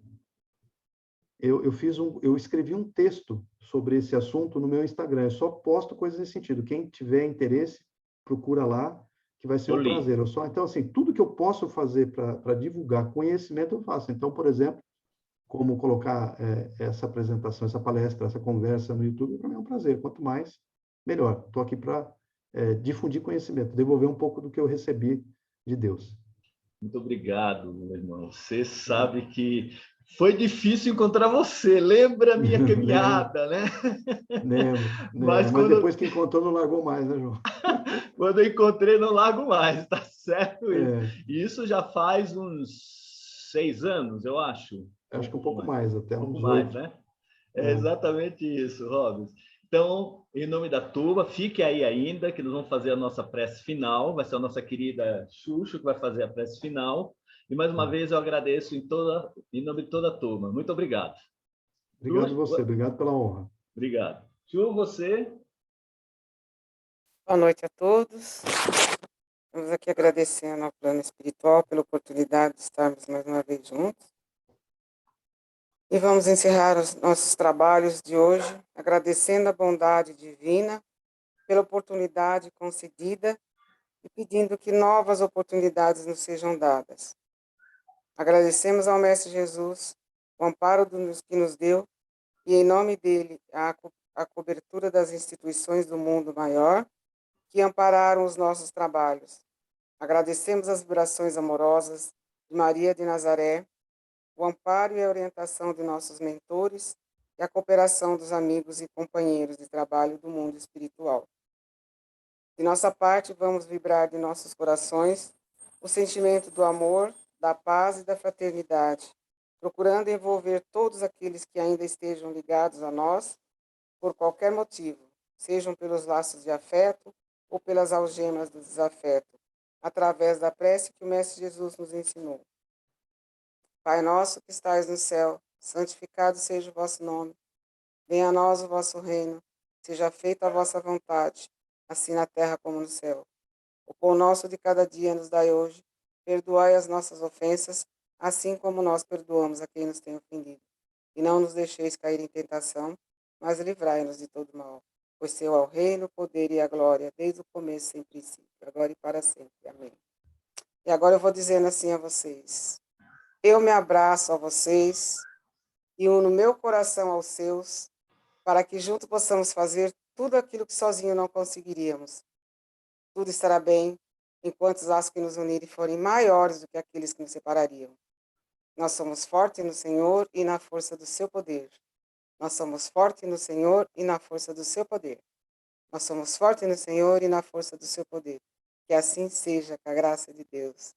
Eu escrevi um texto sobre esse assunto no meu Instagram. Eu só posto coisas nesse sentido. Quem tiver interesse, procura lá, que vai ser um prazer. Então, assim, tudo que eu posso fazer para divulgar conhecimento, eu faço. Então, por exemplo, como colocar essa apresentação, essa palestra, essa conversa no YouTube, para mim é um prazer. Quanto mais, melhor. Estou aqui para difundir conhecimento, devolver um pouco do que eu recebi de Deus. Muito obrigado, meu irmão. Você sabe que foi difícil encontrar você. Lembra a minha caminhada, né? Lembro. Mas depois que encontrou, não largou mais, né, João? Quando eu encontrei, não largo mais, tá certo isso. E isso já faz uns 6 anos, eu acho. Acho que um pouco mais, até um pouco uns mais, 8. né? É exatamente isso, Robson. Então, em nome da turma, fique aí ainda, que nós vamos fazer a nossa prece final. Vai ser a nossa querida Xuxo que vai fazer a prece final. E, mais uma vez, eu agradeço em nome de toda a turma. Muito obrigado. Obrigado você, obrigado pela honra. Obrigado. Chu, você? Boa noite a todos. Estamos aqui agradecendo ao plano espiritual pela oportunidade de estarmos mais uma vez juntos. E vamos encerrar os nossos trabalhos de hoje, agradecendo a bondade divina pela oportunidade concedida e pedindo que novas oportunidades nos sejam dadas. Agradecemos ao Mestre Jesus o amparo que nos deu e, em nome dele, a cobertura das instituições do mundo maior que ampararam os nossos trabalhos. Agradecemos as vibrações amorosas de Maria de Nazaré, o amparo e a orientação de nossos mentores e a cooperação dos amigos e companheiros de trabalho do mundo espiritual. De nossa parte, vamos vibrar de nossos corações o sentimento do amor, da paz e da fraternidade, procurando envolver todos aqueles que ainda estejam ligados a nós, por qualquer motivo, sejam pelos laços de afeto ou pelas algemas do desafeto, através da prece que o Mestre Jesus nos ensinou. Pai nosso que estais no céu, santificado seja o vosso nome. Venha a nós o vosso reino, seja feita a vossa vontade, assim na terra como no céu. O pão nosso de cada dia nos dai hoje, perdoai as nossas ofensas, assim como nós perdoamos a quem nos tem ofendido. E não nos deixeis cair em tentação, mas livrai-nos de todo mal. Pois seu é o reino, o poder e a glória, desde o começo, sem princípio, agora e para sempre. Amém. E agora eu vou dizendo assim a vocês. Eu me abraço a vocês e uno meu coração aos seus, para que juntos possamos fazer tudo aquilo que sozinho não conseguiríamos. Tudo estará bem, enquanto os laços que nos unirem forem maiores do que aqueles que nos separariam. Nós somos fortes no Senhor e na força do seu poder. Nós somos fortes no Senhor e na força do seu poder. Nós somos fortes no Senhor e na força do seu poder. Que assim seja, com a graça de Deus.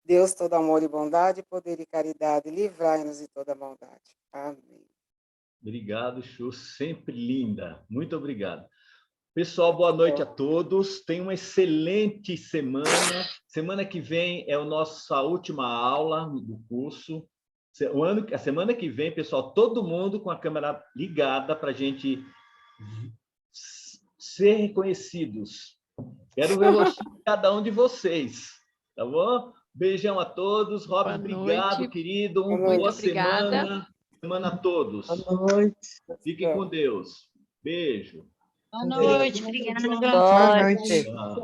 Deus, todo amor e bondade, poder e caridade, livrai-nos de toda maldade. Amém. Obrigado, Chu, sempre linda. Muito obrigado. Pessoal, boa noite a todos. Tenham uma excelente semana. Semana que vem é a nossa última aula do curso. A semana que vem, pessoal, todo mundo com a câmera ligada para a gente ser reconhecidos. Quero ver o rostinho de cada um de vocês, tá bom? Beijão a todos. Robson, obrigado, noite. querido. Uma Boa boa noite. Obrigada. semana a todos. Boa noite. Fiquem com Deus. Beijo. Boa noite, obrigada. Boa noite. Tchau.